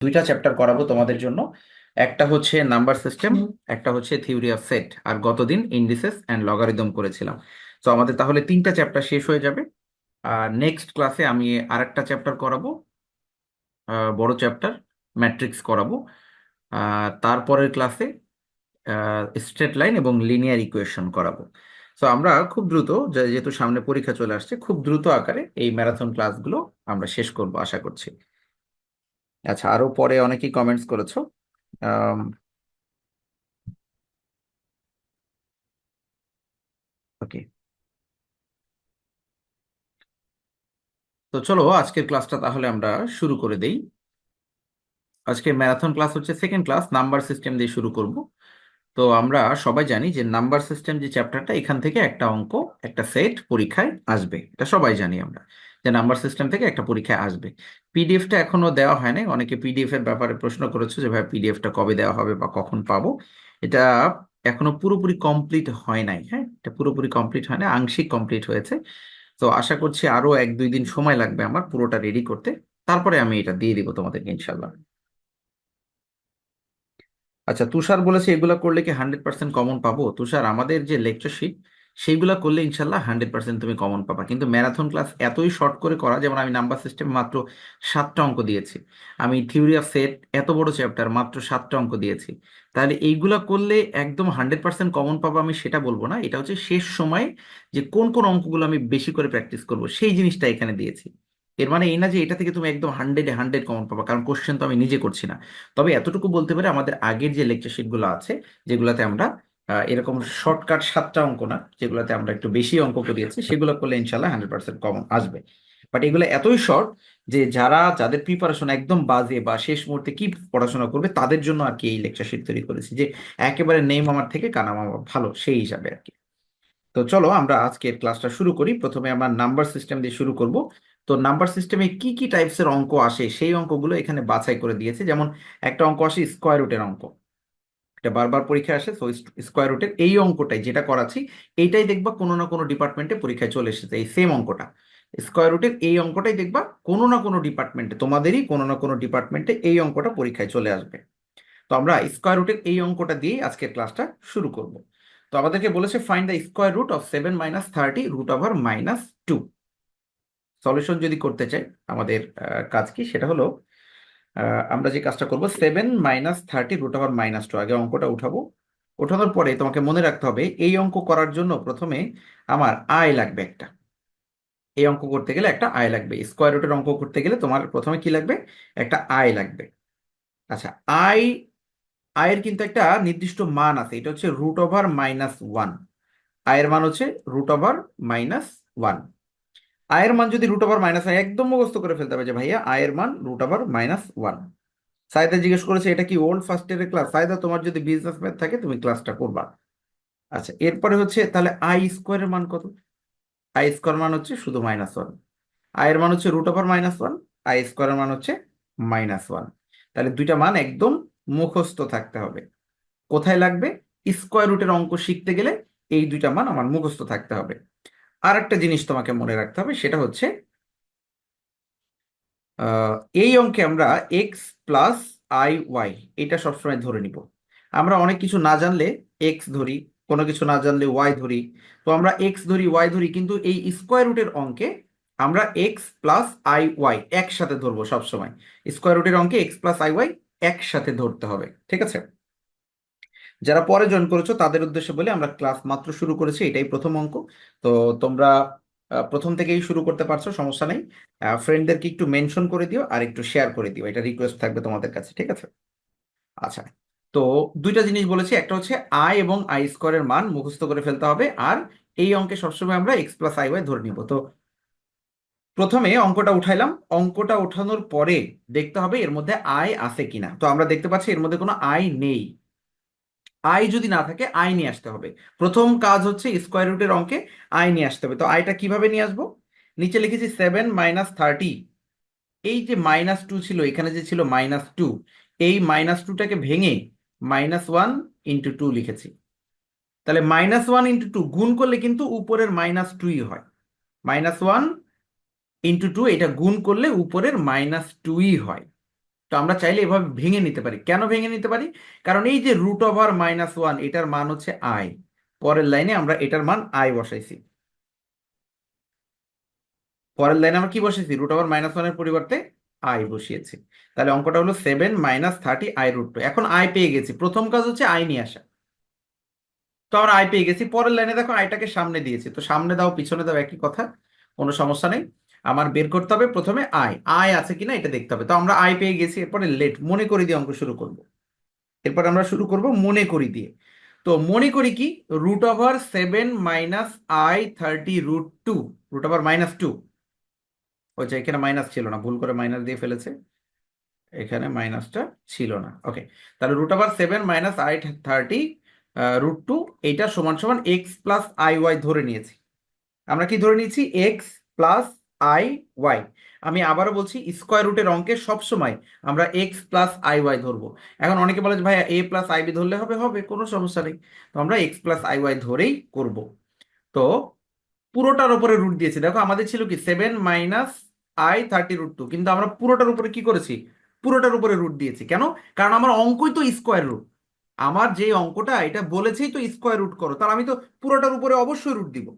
দুইটা চ্যাপ্টার করাবো তোমাদের জন্য। একটা হচ্ছে নাম্বার সিস্টেম, একটা হচ্ছে থিওরি অফ সেট, আর গতদিন ইন্ডিসেস অ্যান্ড লগারিদম করেছিলাম। তো আমাদের তাহলে তিনটা চ্যাপ্টার শেষ হয়ে যাবে। আর নেক্সট ক্লাসে আমি আরেকটা চ্যাপ্টার করাবো, বড় চ্যাপ্টার ম্যাট্রিক্স করাবো। তারপরের ক্লাসে স্ট্রেট লাইন এবং লিনিয়ার ইকুয়েশন করাবো। তো আমরা খুব দ্রুত, যেহেতু সামনে পরীক্ষা চলে আসছে, খুব দ্রুত আকারে এই ম্যারাথন ক্লাসগুলো আমরা শেষ করব আশা করছি। আচ্ছা, আরো পরে অনেকেই কমেন্টস করেছো। ওকে, তো চলো আজকের ক্লাসটা তাহলে আমরা শুরু করে দেই। আজকের ম্যারাথন ক্লাস হচ্ছে সেকেন্ড ক্লাস, নাম্বার সিস্টেম দিয়ে শুরু করব। তো আমরা সবাই জানি যে নাম্বার সিস্টেম যে চ্যাপ্টারটা, এখান থেকে একটা অঙ্ক, একটা সেট পরীক্ষায় আসবে, এটা সবাই জানি আমরা, যে নাম্বার সিস্টেম থেকে একটা পরীক্ষায় আসবে। পিডিএফটা এখনো দেওয়া হয় নাই, অনেকে পিডিএফ এর ব্যাপারে প্রশ্ন করেছে যে ভাই পিডিএফটা কবে দেওয়া হবে বা কখন পাবো। এটা এখনো পুরোপুরি কমপ্লিট হয় নাই, হ্যাঁ, এটা পুরোপুরি কমপ্লিট হয় না, আংশিক কমপ্লিট হয়েছে। তো আশা করছি আরো 1-2 দিন সময় লাগবে আমার পুরোটা রেডি করতে, তারপরে আমি এটা দিয়ে দিব তোমাদেরকে ইনশাল্লাহ। আচ্ছা, তুষার বলেছে এগুলা করলে কি 100% কমন পাবো? তুষার, আমাদের যে লেকচার শিট সেইগুলা করলে ইনশাল্লাহ 100% তুমি কমন পাবা, কিন্তু ম্যারাথন ক্লাস এতই শর্ট করে করা, যেমন আমি নাম্বার সিস্টেম মাত্র 7টা অঙ্ক দিয়েছি, আমি থিওরি অফ সেট এত বড় চ্যাপ্টার মাত্র 7টা অঙ্ক দিয়েছি। তাহলে এইগুলা করলে একদম 100% কমন পাবো আমি সেটা বলবো না, এটা হচ্ছে শেষ সময়ে যে কোন কোন অঙ্কগুলো আমি বেশি করে প্র্যাকটিস করব সেই জিনিসটা এখানে দিয়েছি। এর মানে এই না যে এটা থেকে তুমি একদম 100-এ 100 কমন পাবা, কারণ কোশ্চেন তো আমি নিজে করছি না। তবে এতটুকু বলতে পারে, আমাদের আগের যে লেকচার শিটগুলো আছে, যেগুলোতে আমরা এরকম শর্টকাট 7টা অঙ্ক না, যেগুলোতে আমরা একটু বেশি অঙ্ক করিয়েছি, সেগুলো করলে ইনশাল্লাহ 100% কমন আসবে। বাট এগুলো এতই শর্ট যে যাদের প্রিপারেশন একদম বাজে বা শেষ মুহূর্তে কি পড়াশোনা করবে তাদের জন্য আর কি এই লেকচার শিট তৈরি করেছি, যে একেবারে নেই মামার থেকে কানা মামা ভালো সেই হিসাবে আর কি। তো চলো আমরা আজকের ক্লাসটা শুরু করি। প্রথমে আমরা নাম্বার সিস্টেম দিয়ে শুরু করব। তো নাম্বার সিস্টেমে কি কি টাইপসের অঙ্ক আসে সেই অঙ্কগুলো এখানে বাছাই করে দিয়েছে। যেমন একটা অঙ্ক আসে স্কোয়ার রুটের অঙ্ক, এটা বারবার পরীক্ষায় আসে। তো স্কোয়ার রুটের এই অঙ্কটাই যেটা করাচ্ছি, এইটাই দেখবা কোনো না কোনো ডিপার্টমেন্টে পরীক্ষায় চলে এসেছে, এই সেম অঙ্কটা। স্কোয়ার রুটের এই অঙ্কটাই দেখবা কোনো না কোনো ডিপার্টমেন্টে, তোমাদেরই কোনো না কোনো ডিপার্টমেন্টে এই অঙ্কটা পরীক্ষায় চলে আসবে। তো আমরা স্কোয়ার রুটের এই অঙ্কটা দিয়েই আজকের ক্লাসটা শুরু করব। তো আমাদেরকে বলেছে find the square root of 7 - 30 √/-2। Solution যদি করতে চাই, আমাদের কাজ কি সেটা হলো, আমরা যে কাজটা করব, 7 - 30 √/-2, আগে অঙ্কটা উঠাবো। ওঠানোর পরে তোমাকে মনে রাখতে হবে এই অঙ্ক করার জন্য প্রথমে আমার আয় লাগবে একটা। এই অঙ্ক করতে গেলে একটা আয় লাগবে, স্কোয়ার রুটের অঙ্ক করতে গেলে তোমার প্রথমে কি লাগবে, একটা আয় লাগবে। আচ্ছা, আয়, আয়ের কিন্তু একটা নির্দিষ্ট মান আছে, এটা হচ্ছে √/-1। আয়ের মান হচ্ছে √/-1। আয়ের মান যদি √/-1, একদম মুখস্থ করে ফেলতে হবে যে ভাইয়া আয়ের মান √/-1। সাইদা জিজ্ঞেস করেছে এটা কি ওল্ড ফার্স্ট ইয়ারের ক্লাস? সাইদা, তোমার যদি বিজনেস ম্যাথ থাকে তুমি ক্লাসটা করবা। আচ্ছা, এরপরে হচ্ছে তাহলে আই স্কোয়ারের মান কত? আই স্কোয়ার মান হচ্ছে শুধু -1। আয়ের মান হচ্ছে √/-1, আই স্কোয়ারের মান হচ্ছে -1। তাহলে দুইটা মান একদম মুখস্থ থাকতে হবে। কোথায় লাগবে? স্কোয়ার রুটের অঙ্ক শিখতে গেলে এই দুইটা মান আমার মুখস্থ থাকতে হবে। আর একটা জিনিস তোমাকে মনে রাখতে হবে, সেটা হচ্ছে আহ, এই অঙ্কে আমরা x+i y এটা সবসময় ধরে নিব। আমরা অনেক কিছু না জানলে এক্স ধরি, কোনো কিছু না জানলে ওয়াই ধরি। তো আমরা এক্স ধরি, ওয়াই ধরি, কিন্তু এই স্কোয়ার রুটের অঙ্কে আমরা x+i y একসাথে ধরবো সবসময়। স্কোয়ার রুটের অঙ্কে x+i y একসাথে ধরতে হবে, ঠিক আছে? যারা পরে জয়েন করেছো তাদের উদ্দেশ্যে বলে, আমরা ক্লাস মাত্র শুরু করেছি, এটাই প্রথম অঙ্ক। তো তোমরা প্রথম থেকেই শুরু করতে পারছো, সমস্যা নেই। ফ্রেন্ডদেরকে একটু মেনশন করে দিও আর একটু শেয়ার করে দিও, এটা রিকোয়েস্ট থাকবে তোমাদের কাছে, ঠিক আছে? আচ্ছা, তো দুইটা জিনিস বলেছি, একটা হচ্ছে আই এবং আই স্কোয়ারের মান মুখস্থ করে ফেলতে হবে, আর এই অঙ্কে সবসময় আমরা x+i y ধরে নিব। তো প্রথমে অঙ্কটা উঠাইলাম, অঙ্কটা ওঠানোর পরে দেখতে হবে এর মধ্যে আই আছে কিনা। তো আমরা দেখতে পাচ্ছি এর মধ্যে কোনো আই নেই। আই যদি না থাকে আই নিয়ে আসতে হবে। প্রথম কাজ হচ্ছে স্কোয়ার রুটের অঙ্কে আই নিয়ে আসতে হবে। তো আইটা কিভাবে নিয়ে আসবো? নিচে লিখেছি 7 - 30, এই যে -2 ছিল, এখানে যে ছিল -2, এই -2টাকে ভেঙে -1 × 2 লিখেছি। তাহলে -1 × 2 গুণ করলে কিন্তু উপরের -2ই হয়। -1 × 2 এটা গুণ করলে উপরের -2ই হয়। তো আমরা চাইলে এভাবে ভেঙে নিতে পারি। কেন ভেঙে নিতে পারি? কারণ এই যে √(-1) এটার মান হচ্ছে আই, পরের লাইনে আমরা এটার মান আই বসাইছি। পরের লাইনে আমরা কি বসেছি? √(-1) এর পরিবর্তে আই বসিয়েছি। তাহলে অঙ্কটা হলো 7 - 30 i√2। এখন আই পেয়ে গেছি, প্রথম কাজ হচ্ছে আই নিয়ে আসা। তো আমরা আই পেয়ে গেছি, পরের লাইনে দেখো আইটাকে সামনে দিয়েছি, তো সামনে দাও পিছনে দাও একই কথা, কোনো সমস্যা নেই। আমার বের করতে হবে প্রথমে আই, আই আছে কিনা এটা দেখতে হবে। তো আমরা আই পেয়ে গেছি, এরপরে লেট মনে করি দিয়ে অঙ্ক শুরু করব। এরপর আমরা শুরু করব মনে করি দিয়ে। তো মনে করি কি, √7 - i30√2, √(-2), ওই যে এখানে মাইনাস ছিল না, ভুল করে মাইনাস দিয়ে ফেলেছে, এখানে মাইনাসটা ছিল না। ওকে, তাহলে √7 - i30√2 এইটা সমান সমান x+i y ধরে নিয়েছি। আমরা কি ধরে নিয়েছি? x+i y। আমি আবারও বলছি, স্কোয়ার রুটের অঙ্কে সবসময় আমরা x+i y ধরবো। এখন অনেকে বলে যে ভাই a+ib ধরলে হবে, হবে, কোনো সমস্যা নেই। তো আমরা x+i y ধরেই করব। তো পুরোটার উপরে রুট দিয়েছি, দেখো আমাদের ছিল কি 7 - i30√2, কিন্তু আমরা পুরোটার উপরে কি করেছি? পুরোটার উপরে রুট দিয়েছি। কেন? কারণ আমার অঙ্কই তো স্কোয়ার রুট। আমার যে অঙ্কটা এটা বলেছেই তো স্কোয়ার রুট করো, তাহলে আমি তো পুরোটার উপরে অবশ্যই রুট দিব।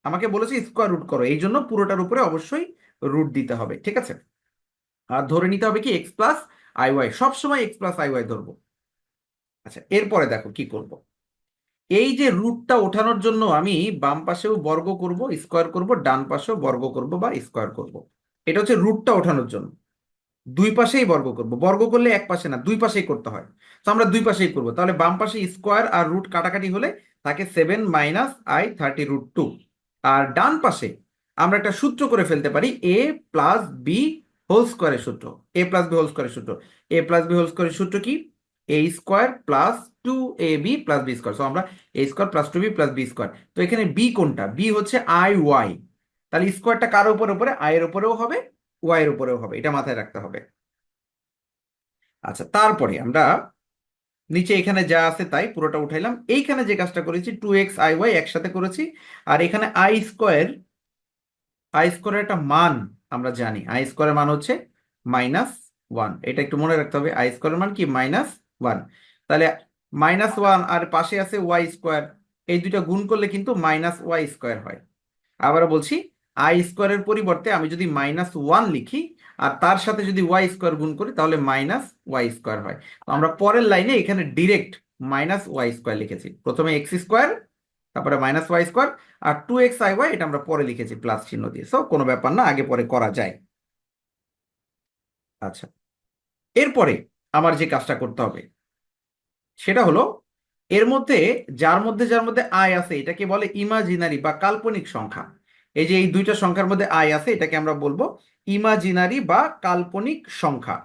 আমাকে বলেছে স্কোয়ার রুট করো, এই জন্য পুরোটার উপরে অবশ্যই রুট দিতে হবে, ঠিক আছে। আর ধরে নিতে হবে কি x+i y, সবসময় x+i y ধরবো। আচ্ছা, এরপরে দেখো কি করব। এই যে রুটটা ওঠানোর জন্য আমি বাম পাশেও বর্গ করব, স্কোয়ার করব, ডান পাশেও বর্গ করব বা স্কোয়ার করব। এটা হচ্ছে রুটটা ওঠানোর জন্য। দুই পাশেই বর্গ করব, বর্গ করলে এক পাশে না, দুই পাশেই করতে হয়। তো আমরা দুই পাশেই করব, তাহলে বাম পাশে স্কোয়ার আর রুট কাটাকাটি হলে থাকে 7 - i30√2। আর ডান পাশে আমরা একটা সূত্র করে ফেলতে পারি, a+b হোল স্কোয়ারের সূত্র। a+b হোল স্কোয়ারের সূত্র, a+b হোল স্কোয়ারের সূত্র কি? a² + 2ab + b²। তো আমরা a² + 2b + b²। তো এখানে বি কোনটা? বি হচ্ছে i y। তাহলে স্কোয়ারটা কার উপরে উপরে? আই এর উপরেও হবে, ওয়াই এর উপরেও হবে, এটা মাথায় রাখতে হবে। আচ্ছা, তারপরে আমরা নিচে এখানে যা আছে তাই পুরোটা উঠাইলাম। এইখানে যে কাজটা করেছি 2x, i y একসাথে করেছি। আর এখানে আই স্কোয়ারের একটা মান আমরা জানি, আই স্কোয়ারের মান হচ্ছে -1। এটা একটু মনে রাখতে হবে, আই স্কোয়ারের মান কি? -1। তাহলে -1 আর পাশে আছে y², এই দুইটা গুণ করলে কিন্তু -y² হয়। আবার বলছি, আই স্কোয়ারের পরিবর্তে আমি যদি -1 লিখি আর তার সাথে যদি y² গুণ করি তাহলে -y² হয়। তো আমরা পরের লাইনে এখানে ডিরেক্ট -y² লিখেছি, প্রথমে x², তারপরে -y², R 2x, i y এটা আমরা পরে লিখেছি প্লাস চিহ্ন দিয়ে। সো কোনো ব্যাপার না, আগে পরে করা যায়। আচ্ছা, এরপরে আমার যে কাজটা করতে হবে সেটা হলো, এর মধ্যে যার মধ্যে আই আছে এটাকে বলে ইমাজিনারি বা কাল্পনিক সংখ্যা। এই যে এই দুইটা সংখ্যার মধ্যে আই আছে এটাকে আমরা বলবো ইমাজিনারি বা কাল্পনিক সংখ্যা।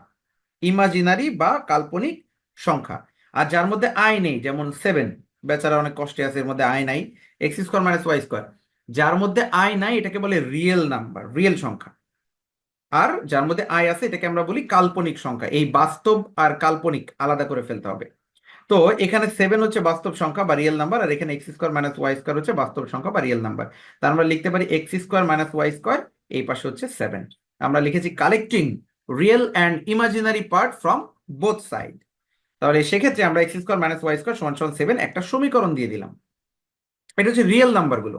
ইমাজিনারি বা কাল্পনিক সংখ্যা। আর যার মধ্যে আই নেই, যেমন 7, বেচারা অনেক কষ্টে আছে, এর মধ্যে আই নাই, x² - y²। যার মধ্যে আই নাই এটাকে বলে রিয়েল নাম্বার, রিয়েল সংখ্যা। আর যার মধ্যে আই আছে এটাকে আমরা বলি কাল্পনিক সংখ্যা। এই বাস্তব আর কাল্পনিক আলাদা করে ফেলতে হবে। তো এখানে 7 হচ্ছে বাস্তব সংখ্যা বা রিয়েল নাম্বার, আর এখানে x² - y² হচ্ছে বাস্তব সংখ্যা বা রিয়েল নাম্বার। তার আমরা লিখতে পারি x² - y², এই পাশে হচ্ছে 7। আমরা লিখেছি collecting real and imaginary part from both side. তাহলে সেক্ষেত্রে আমরা x² - y² = 7 একটা সমীকরণ দিয়ে দিলাম। এটা হচ্ছে রিয়েল নাম্বারগুলো।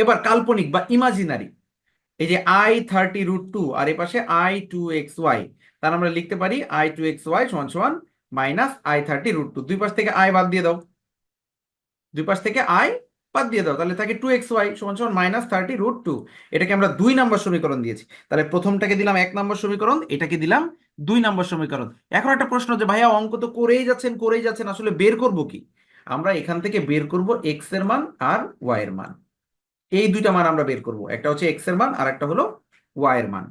এবার কাল্পনিক বা ইমাজিনারি, এই যে i30√2 আর এ পাশে i2xy, তার আমরা লিখতে পারি i2xy = -i30√2। দুই পাশ থেকে আই বাদ দিয়ে দাও, দুই পাশ থেকে আই বাদ দিয়ে দাও, তাহলে থাকে 2xy = -30√2। এটাকে আমরা 2 নম্বর সমীকরণ দিয়েছি। তাহলে প্রথমটাকে দিলাম 1 নম্বর সমীকরণ, এটাকে দিলাম 2 নম্বর সমীকরণ। এখন একটা প্রশ্ন, যে ভাইয়া অঙ্ক তো করেই যাচ্ছেন, আসলে বের করব কি? আমরা এখান থেকে বের করব x এর মান আর y এর মান। এই দুইটা মান আমরা বের করব, একটা হচ্ছে x এর মান আর একটা হলো y এর মান।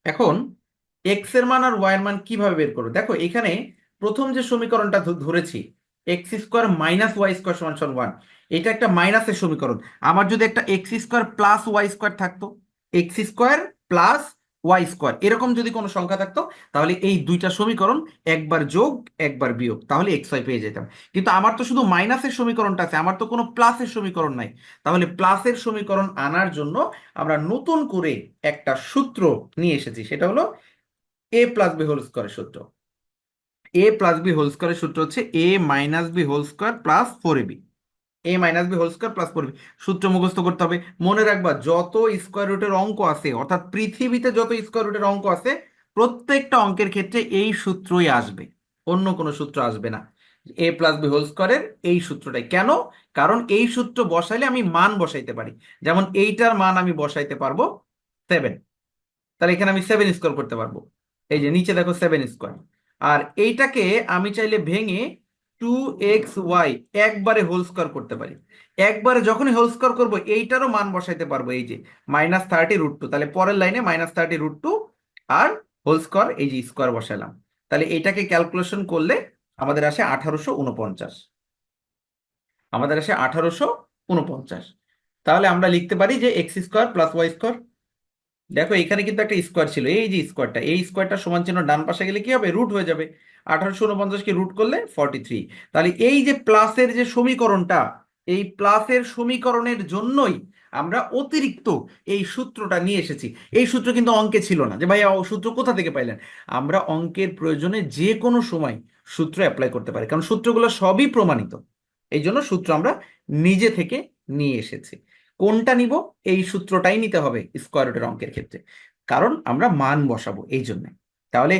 এখন x এর মান আর y এর মান কিভাবে বের করবো? দেখো এখানে প্রথম যে সমীকরণটা ধরেছি, x² - y² = 1, এটা একটা মাইনাসের সমীকরণ। আমার যদি একটা x² + y² থাকতো, x² + y² এরকম যদি কোনো সংখ্যা থাকতো, তাহলে এই দুইটা সমীকরণ একবার যোগ একবার বিয়োগ, তাহলে xy পেয়ে যেতাম। কিন্তু আমার তো শুধু মাইনাসের সমীকরণটা আছে, আমার তো কোনো প্লাসের সমীকরণ নাই। তাহলে প্লাসের সমীকরণ আনার জন্য আমরা নতুন করে একটা সূত্র নিয়ে এসেছি, সেটা হলো এ প্লাস বি হোল স্কোয়ারের সূত্র। এ প্লাস বি হোল স্কোয়ারের সূত্র হচ্ছে A minus B whole square plus four A B. A minus B whole square plus four B, সূত্র মুখস্থ করতে হবে। মনে রাখবা যত স্কোয়ার রুটের অঙ্ক আছে, অর্থাৎ পৃথিবীতে যত স্কোয়ার রুটের অঙ্ক আছে, প্রত্যেকটা অঙ্কের ক্ষেত্রে এই সূত্রই আসবে, অন্য কোনো সূত্র আসবে না। এ প্লাস বি হোল স্কোয়ারের এই সূত্রটাই কেন? কারণ এই সূত্র বসাইলে আমি মান বসাইতে পারি। যেমন এইটার মান আমি বসাইতে পারবো 7, তাহলে এখানে আমি 7 স্কোয়ার করতে পারবো। এই যে নিচে দেখো 7 স্কোয়ার। আর এইটাকে আমি চাইলে ভেঙে 2xy একবারে হোল স্কোয়ার করতে পারি। একবারে যখনই হোল স্কোয়ার করবো এইটারও মান বসাইতে পারবো, এই যে -30√2, তাহলে পরের লাইনে -30√2 আর হোল স্কোয়ার, এই যে স্কোয়ার বসাইলাম। তাহলে এইটাকে ক্যালকুলেশন করলে আমাদের আসে 1849। আমাদের আসে 1849। তাহলে আমরা লিখতে পারি যে x² + y²। দেখো এখানে কিন্তু একটা স্কোয়ার ছিল, এই যে স্কোয়ারটা, এই স্কোয়ারটা সমান চিহ্ন ডান পাশে গেলে কি হবে? রুট হয়ে যাবে। 1849কে রুট করলে 43। তাহলে এই যে প্লাসের যে সমীকরণটা, এই প্লাসের সমীকরণের জন্যই আমরা অতিরিক্ত এই সূত্রটা নিয়ে এসেছি। এই সূত্র কিন্তু অঙ্কে ছিল না, যে ভাইয়া সূত্র কোথা থেকে পাইলেন? আমরা অঙ্কের প্রয়োজনে যে কোনো সময় সূত্র অ্যাপ্লাই করতে পারি, কারণ সূত্রগুলো সবই প্রমাণিত। এই জন্য সূত্র আমরা নিজে থেকে নিয়ে এসেছি। কোনটা নিব? এই সূত্রটাই নিতে হবে স্কোয়ার রুটের অঙ্কের ক্ষেত্রে, কারণ আমরা মান বসাবো এই জন্য। তাহলে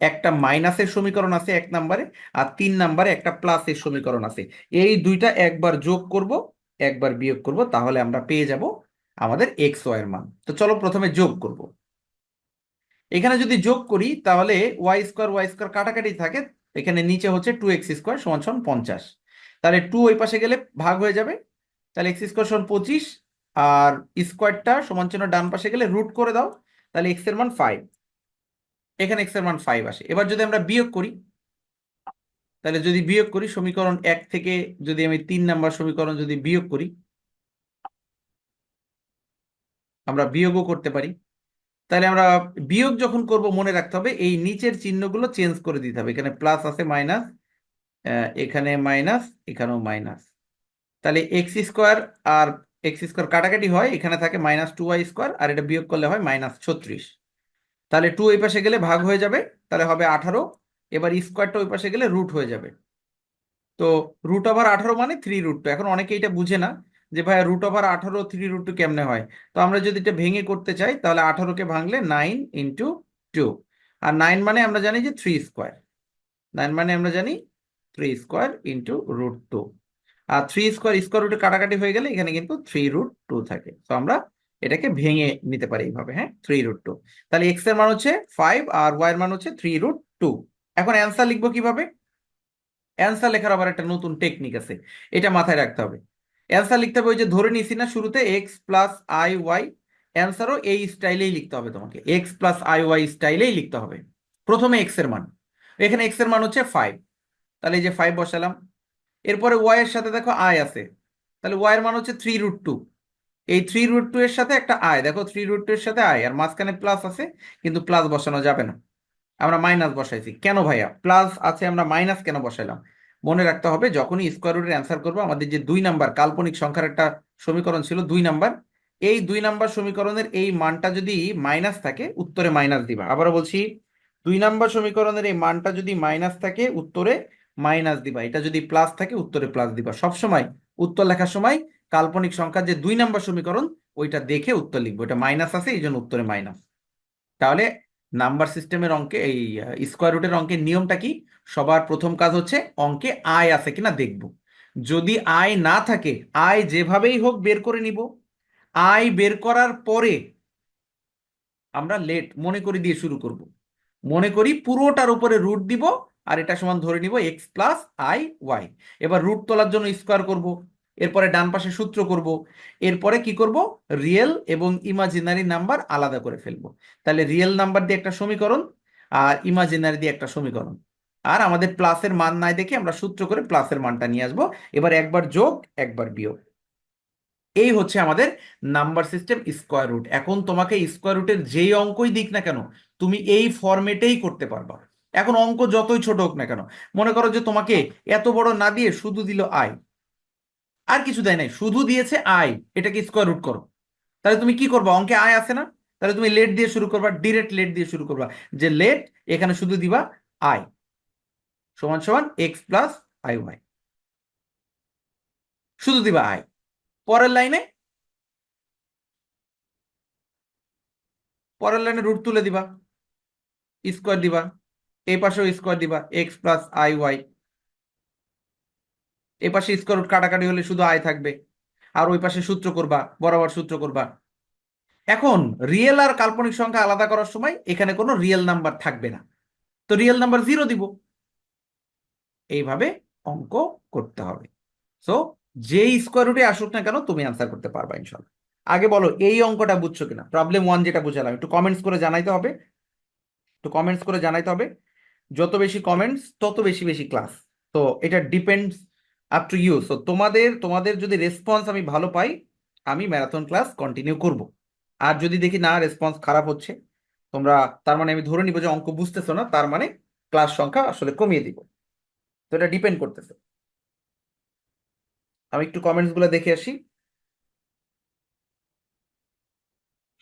একটা মাইনাসের সমীকরণ আছে 1 নম্বরে, আর 3 নম্বরে একটা প্লাসের সমীকরণ আছে। এই দুইটা একবার যোগ করব, একবার বিয়োগ করব, তাহলে আমরা পেয়ে যাব আমাদের এক্স ওয়াই এর মান। তো চলো প্রথমে যোগ করব। এখানে যদি যোগ করি তাহলে ওয়াই স্কোয়ার কাটাকাটি থাকে, এখানে নিচে হচ্ছে 2x² সমান সমান 50। তাহলে 2 ওই পাশে গেলে ভাগ হয়ে যাবে, তাহলে x² সমান 25, আর স্কোয়ারটা সমান চিহ্ন ডান পাশে গেলে রুট করে দাও, তাহলে x এর মান 5। এখানে x এর মান 5 আসে। এবার যদি আমরা বিয়োগ করি, তাহলে যদি বিয়োগ করি সমীকরণ 1 থেকে, যদি আমি 3 নম্বর সমীকরণ যদি বিয়োগ করি, আমরা বিয়োগও করতে পারি। তাহলে আমরা বিয়োগ যখন করব মনে রাখতে হবে এই নিচের চিহ্নগুলো চেঞ্জ করে দিতে হবে। এখানে প্লাস আছে, মাইনাস, এখানে মাইনাস, এখানেও মাইনাস। তাহলে x² আর x² কাটাকাটি হয়, এখানে থাকে -2y², আর এটা বিয়োগ করলে হয় -36। তাহলে 2 এই পাশে গেলে ভাগ হয়ে যাবে, তাহলে হবে 18। এবার স্কোয়ারটা ওই পাশে গেলে রুট হয়ে যাবে। তো √18 মানে 3√2। এখন অনেকে এটা বুঝে না যে ভাই √18 3√2 কেমনে হয়। তো আমরা যদি এটা ভেঙে করতে চাই, তাহলে 18কে ভাঙলে 9 × 2, আর 9 মানে আমরা জানি যে 3²। 9 মানে আমরা জানি 3² × √2। আর 3² স্কোয়ার রুটে কাটাকাটি হয়ে গেলে এখানে কিন্তু 3√2 থাকে। তো আমরা এটাকে ভেঙে নিতে পারি এইভাবে, হ্যাঁ, 3√2। তাহলে এক্স এর মান হচ্ছে 5 আর ওয়াই এর মান হচ্ছে 3√2। এখন অ্যান্সার লিখবো কিভাবে? অ্যান্সার লেখার আবার একটা নতুন টেকনিক আছে, এটা মাথায় রাখতে হবে। অ্যান্সার লিখতে হবে ওই যে ধরে নিছি না শুরুতে x+i y, অ্যান্সারও এই স্টাইলেই লিখতে হবে তোমাকে, x+i y স্টাইলেই লিখতে হবে। প্রথমে এক্স এর মান, এখানে এক্স এর মান হচ্ছে 5, তাহলে এই যে 5 বসালাম। এরপরে ওয়াই এর সাথে দেখো আই আছে, তাহলে ওয়াই এর মান হচ্ছে 3√2। এই 3√2 এর সাথে একটা আই, দেখো 3√2 এর সাথে আই, আর মাঝখানে প্লাস আছে, কিন্তু প্লাস বসানো যাবে না, আমরা মাইনাস বসাইছি। কেন ভাইয়া প্লাস আছে, আমরা মাইনাস কেন বসাইলাম? মনে রাখতে হবে যখনই স্কোয়ার রুটের অ্যান্সার করবো, আমাদের যে 2 নাম্বার কাল্পনিক সংখ্যার একটা সমীকরণ ছিল 2 নাম্বার, এই 2 নাম্বার সমীকরণের এই মানটা যদি মাইনাস থাকে উত্তরে মাইনাস দিবা। আবারও বলছি, 2 নাম্বার সমীকরণের এই মানটা যদি মাইনাস থাকে উত্তরে মাইনাস দিবা, এটা যদি প্লাস থাকে উত্তরে প্লাস দিবা। সবসময় উত্তর লেখার সময় কাল্পনিক সংখ্যার যে 2 নাম্বার সমীকরণ ওইটা দেখে উত্তর লিখবো, এটা মাইনাস আছে এই জন্য উত্তরে মাইনাস। তাহলে নাম্বার সিস্টেমের অঙ্কে এই স্কোয়ার রুটের অঙ্কের নিয়মটা কি? সবার প্রথম কাজ হচ্ছে অঙ্কে আয় আছে কিনা দেখব। যদি আয় না থাকে, আয় যেভাবেই হোক বের করে নিব। আয় বের করার পরে আমরা লেট মনে করি দিয়ে শুরু করব। মনে করি পুরোটার উপরে রুট দিব, আর এটা সমান ধরে নিব x+i y। এবার রুট তোলার জন্য স্কোয়ার করব, এরপরে ডান পাশে সূত্র করব, এরপরে কি করব, রিয়েল এবং ইমাজিনারি নাম্বার আলাদা করে ফেলবো। তাহলে রিয়েল নাম্বার দিয়ে একটা সমীকরণ, আর ইমাজিনারি দিয়ে একটা সমীকরণ। আর আমাদের প্লাসের মান নাই দেখে আমরা সূত্র করে প্লাসের মানটা নিয়ে আসবো। এবার একবার যোগ, একবার বিয়োগ, এই হচ্ছে আমাদের নাম্বার সিস্টেম স্কোয়ার রুট। এখন তোমাকে স্কোয়ার রুটের যেই অঙ্কই দিক না কেন, তুমি এই ফরম্যাটেই করতে পারবা। এখন অঙ্ক যতই ছোট হোক না কেন, মনে করো যে তোমাকে এত বড় না দিয়ে শুধু দিল আই, আর কিছু দেয় নাই, শুধু দিয়েছে আই, এটাকে স্কোয়ার রুট করো, তাহলে তুমি কি করবা? অঙ্কে আয় আছে না, তাহলে তুমি লেট দিয়ে শুরু করবা, ডিরেক্ট লেট দিয়ে শুরু করবা, যে লেট এখানে শুধু দিবা আই সমান সমান এক্স প্লাস আই ওয়াই, শুধু দিবা আই। পরের লাইনে, পরের লাইনে রুট তুলে দিবা, স্কোয়ার দিবা, এই পাশেও স্কোয়ার দিবা, এক্স প্লাস আই ওয়াই। এই পাশে স্কোয়ার রুট কাটাকাটি হলে শুধু আই থাকবে, আর ওই পাশে সূত্র করবা, বরাবর সূত্র করবা। এখন রিয়েল আর কাল্পনিক সংখ্যা আলাদা করার সময় এখানে কোনো রিয়েল নাম্বার থাকবে না, তো রিয়েল নাম্বার জিরো দিব। এইভাবে অঙ্ক করতে হবে। সো যেই স্কোয়ার রুটে আসুক না কেন তুমি আনসার করতে পারবা ইনশাল্লাহ। আগে বলো এই অঙ্কটা বুঝছো কিনা, প্রবলেম ওয়ান যেটা বুঝালাম, একটু কমেন্টস করে জানাইতে হবে, একটু কমেন্টস করে জানাইতে হবে। যত বেশি কমেন্টস তত বেশি বেশি ক্লাস। তো এটা depends up to you. So তোমাদের তোমাদের যদি রেসপন্স আমি ভালো পাই, আমি ম্যারাথন ক্লাস কন্টিনিউ করব। আর যদি দেখি না রেসপন্স খারাপ হচ্ছে তোমরা, তার মানে আমি ধরে নিব যে অঙ্ক বুঝতেছো না, তার মানে ক্লাস সংখ্যা আসলে কমিয়ে দিব। তো এটা ডিপেন্ড করতেছে। আমি একটু কমেন্টস গুলো দেখে আসি।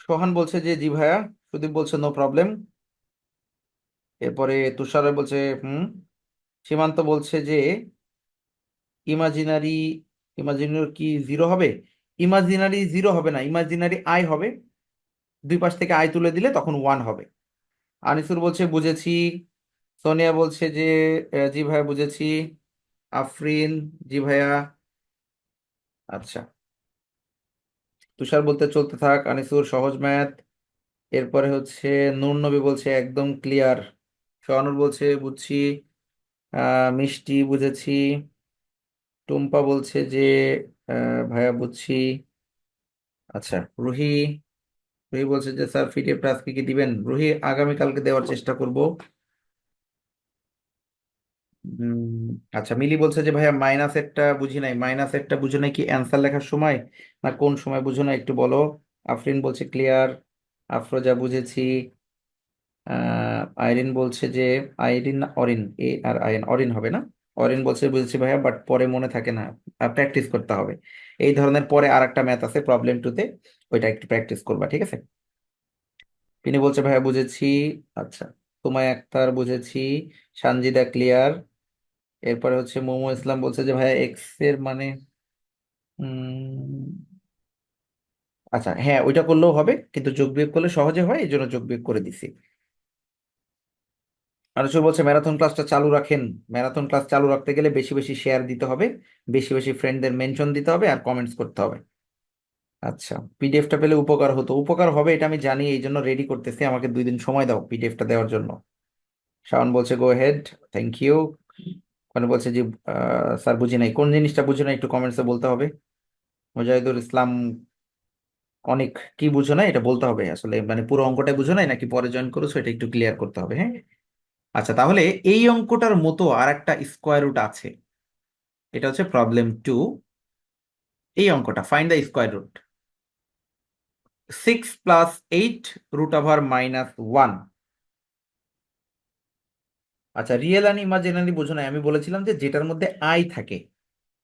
সোহান বলছে যে জি ভাইয়া। সুদীপ বলছে নো প্রবলেম। এরপরে তুষার বলছে হুম। সীমান্ত বলছে যে ইমাজিনারি, ইমাজিনারি কি জিরো হবে? ইমাজিনারি জিরো হবে না, ইমাজিনারি আই হবে। দুই পাশ থেকে আই তুলে দিলে তখন ওয়ান হবে। আনিসুর বলছে বুঝেছি। সোনিয়া বলছে যে জি ভাইয়া বুঝেছি। আফরিন জি ভাইয়া। আচ্ছা, তুষার বলতে চলতে থাক, আনিসুর সহজ ম্যাথ। এরপরে হচ্ছে নূর নবী বলছে একদম ক্লিয়ার। শাহানুর বলছে বুঝছি। মিষ্টি বুঝেছি। টুম্পা বলছে যে ভাইয়া বুঝছি। আচ্ছা, রুহি, রুহি বলছে যে স্যার পিডিএফটা আজকে কি দিবেন? রুহি আগামীকালকে দেওয়ার চেষ্টা করব। আচ্ছা, মিলি বলছে যে ভাইয়া মাইনাস একটা বুঝি নাই, মাইনাস একটা বুঝো নাই কি অ্যান্সার লেখার সময় না কোন সময় বুঝো না একটু বলো। আফরিন বলছে ক্লিয়ার। আফরোজা বুঝেছি। আইরিন বলছে যে, আইরিন না অরিন, এ আর আইন, অরিন হবে না? অরিন বলছে বুঝেছি ভাইয়া, বাট পরে মনে থাকে না, প্র্যাকটিস করতে হবে। এই ধরনের পরে আর একটা ম্যাথ আছে প্রবলেম টুতে, ওইটা একটু প্র্যাকটিস করবা, ঠিক আছে? তিনি বলছে ভাইয়া বুঝেছি। আচ্ছা, তোমায় আক্তার বুঝেছি। সানজিদা ক্লিয়ার। এরপরে হচ্ছে মোমো ইসলাম বলছে যে ভাইয়া এক্স এর মানে উম, আচ্ছা হ্যাঁ ওইটা করলেও হবে, কিন্তু যোগ বিয়োগ করলে সহজে হয়, এই জন্য যোগ বিয়োগ করে দিছি। মানুষ বলছে ম্যারাথন ক্লাসটা চালু রাখেন। ম্যারাথন ক্লাস চালু রাখতে গেলে বেশি বেশি শেয়ার দিতে হবে, বেশি বেশি ফ্রেন্ডদের মেনশন দিতে হবে, আর কমেন্টস করতে হবে। আচ্ছা, পিডিএফটা পেলে উপকার হতো, উপকার হবে এটা আমি জানি, এই জন্য রেডি করতেছি, আমাকে 2 দিন সময় দাও পিডিএফটা দেওয়ার জন্য। শাওন বলছে গো হেড। Thank you. মানে বলছে যে স্যার বুঝি নাই, কোন জিনিসটা বুঝি নাই একটু কমেন্টসে বলতে হবে। মুজাহিদুল ইসলাম অনেক, কি বুঝো না এটা বলতে হবে আসলে, মানে পুরো অঙ্কটাই বুঝো নাই নাকি পরে জয়েন করেছো, এটা একটু ক্লিয়ার করতে হবে, হ্যাঁ। আচ্ছা, তাহলে এই অঙ্কটার মতো আর একটা স্কোয়ার রুট আছে, এটা হচ্ছে প্রবলেম টু। এই অঙ্কটা ফাইন্ড দ্য স্কোয়ার রুট 6 + 8 √(-1)। আচ্ছা, রিয়েল আর ইমাজিনারি বোঝো না, আমি বলেছিলাম যে যেটার মধ্যে আই থাকে,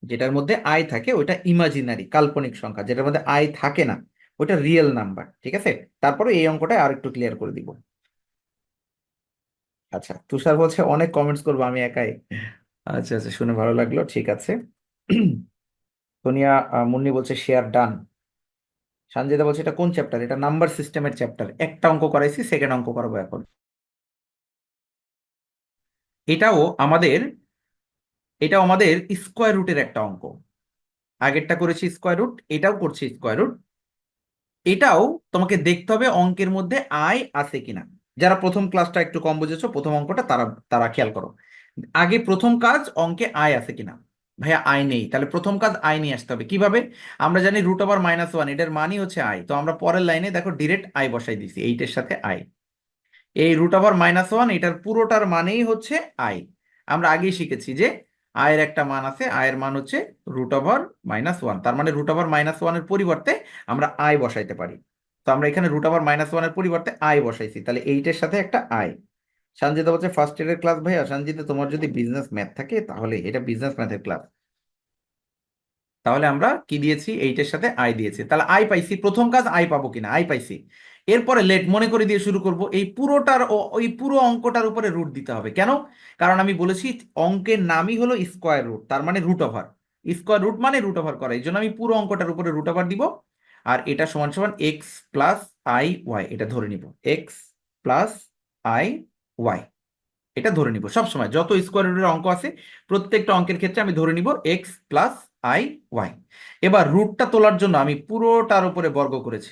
যেটার মধ্যে আই থাকে ওটা ইমাজিনারি কাল্পনিক সংখ্যা, যেটার মধ্যে আই থাকে না ওটা রিয়েল নাম্বার, ঠিক আছে? তারপরে এই অঙ্কটা আর একটু ক্লিয়ার করে দিব। আচ্ছা, তুষার বলছে অনেক কমেন্টস করবো আমি একাই। আচ্ছা আচ্ছা, শুনে ভালো লাগলো, ঠিক আছে। সোনিয়া, মুন্নি বলছে শেয়ার ডান। সঞ্জয়দা বলছে এটা কোন চ্যাপ্টার? এটা নাম্বার সিস্টেমের চ্যাপ্টার, একটা অঙ্ক করাইছি, সেকেন্ড অঙ্ক করাবো এখন। এটাও আমাদের, এটাও আমাদের স্কোয়ার রুটের একটা অঙ্ক। আগেরটা করেছি স্কোয়ার রুট, এটাও করছি স্কোয়ার রুট। এটাও তোমাকে দেখতে হবে অঙ্কের মধ্যে আই আছে কিনা। যারা প্রথম ক্লাসটা একটু কম বুঝেছো, প্রথম অঙ্কটা, তারা তারা খেয়াল করো। আগে প্রথম কাজ অঙ্কে আই আছে কিনা। ভাইয়া আই নেই, তাহলে প্রথম কাজ আই নিয়ে আসতে হবে। কিভাবে? আমরা জানি √(-1), এটার মানই হচ্ছে আই, তো আমরা পরের লাইনে দেখো ডিরেক্ট আই বসাই দিছি, এইটের সাথে আই। এই √(-1) এটার পুরোটার মানেই হচ্ছে আই। আমরা আগেই শিখেছি যে আয়ের একটা মান আছে, আয়ের মান হচ্ছে √(-1), তার মানে √(-1) এর পরিবর্তে আমরা আই বসাইতে পারি। তো আমরা এখানে √(-1) এর পরিবর্তে আই বসাইছি, তাহলে এইটের সাথে একটা আই। সঞ্জিতা বলছে ফার্স্ট ইয়ারের ক্লাস ভাইয়া। সঞ্জিতা, তোমার যদি বিজনেস ম্যাথ থাকে তাহলে এটা বিজনেস ম্যাথের ক্লাস। তাহলে আমরা কি দিয়েছি? এইটের সাথে আই দিয়েছি, তাহলে আই পাইছি, প্রথম কাজ আই পাবো কিনা, আই পাইছি। এরপরে লেট মনে করে দিয়ে শুরু করব, এই পুরোটার ওই পুরো অঙ্কটার উপরে রুট দিতে হবে। কেন? কারণ আমি বলেছি অঙ্কের নামই হলো স্কোয়ার রুট, তার মানে রুট ওভার। স্কোয়ার রুট মানে রুট ওভার করা, এই জন্য আমি পুরো অঙ্কটার উপরে রুট ওভার দিব। আর এটা সমান সমান এক্স প্লাস আই ওয়াই, এটা ধরে নিব এক্স প্লাস আই ওয়াই, এটা ধরে নিব সবসময় যত স্কোয়ার রুটের অঙ্ক আছে প্রত্যেকটা অঙ্কের ক্ষেত্রে আমি ধরে নিব এক্স প্লাস আই ওয়াই। এবার রুটটা তোলার জন্য আমি পুরোটার উপরে বর্গ করেছি।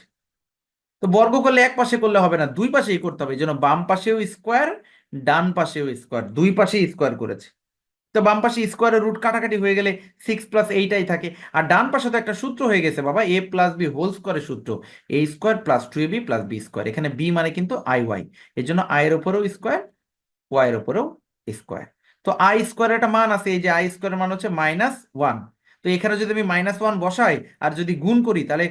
তো বর্গ করলে এক পাশে করলে হবে না, দুই পাশেই করতে হবে, এই জন্য বাম পাশেও স্কোয়ার ডান পাশেও স্কোয়ার, দুই পাশেই স্কোয়ার করেছে। তো বাম পাশে স্কোয়ারের রুট কাটাকাটি হয়ে গেলে 6 + 8 থাকে। আর ডান পাশে তো একটা সূত্র হয়ে গেছে বাবা, এ প্লাস বি হোল স্কোয়ারের সূত্র, A square plus 2ab plus B square. এখানে বি মানে কিন্তু আই ওয়াই, এই জন্য আই এর উপরেও স্কোয়ার ওয়াই এর উপরেও স্কোয়ার। তো আই স্কোয়ারের একটা মান আছে, এই যে আই স্কোয়ারের মান হচ্ছে -1। তো এখানে যদি আমি -1 বসাই আর যদি গুণ করি তাহলে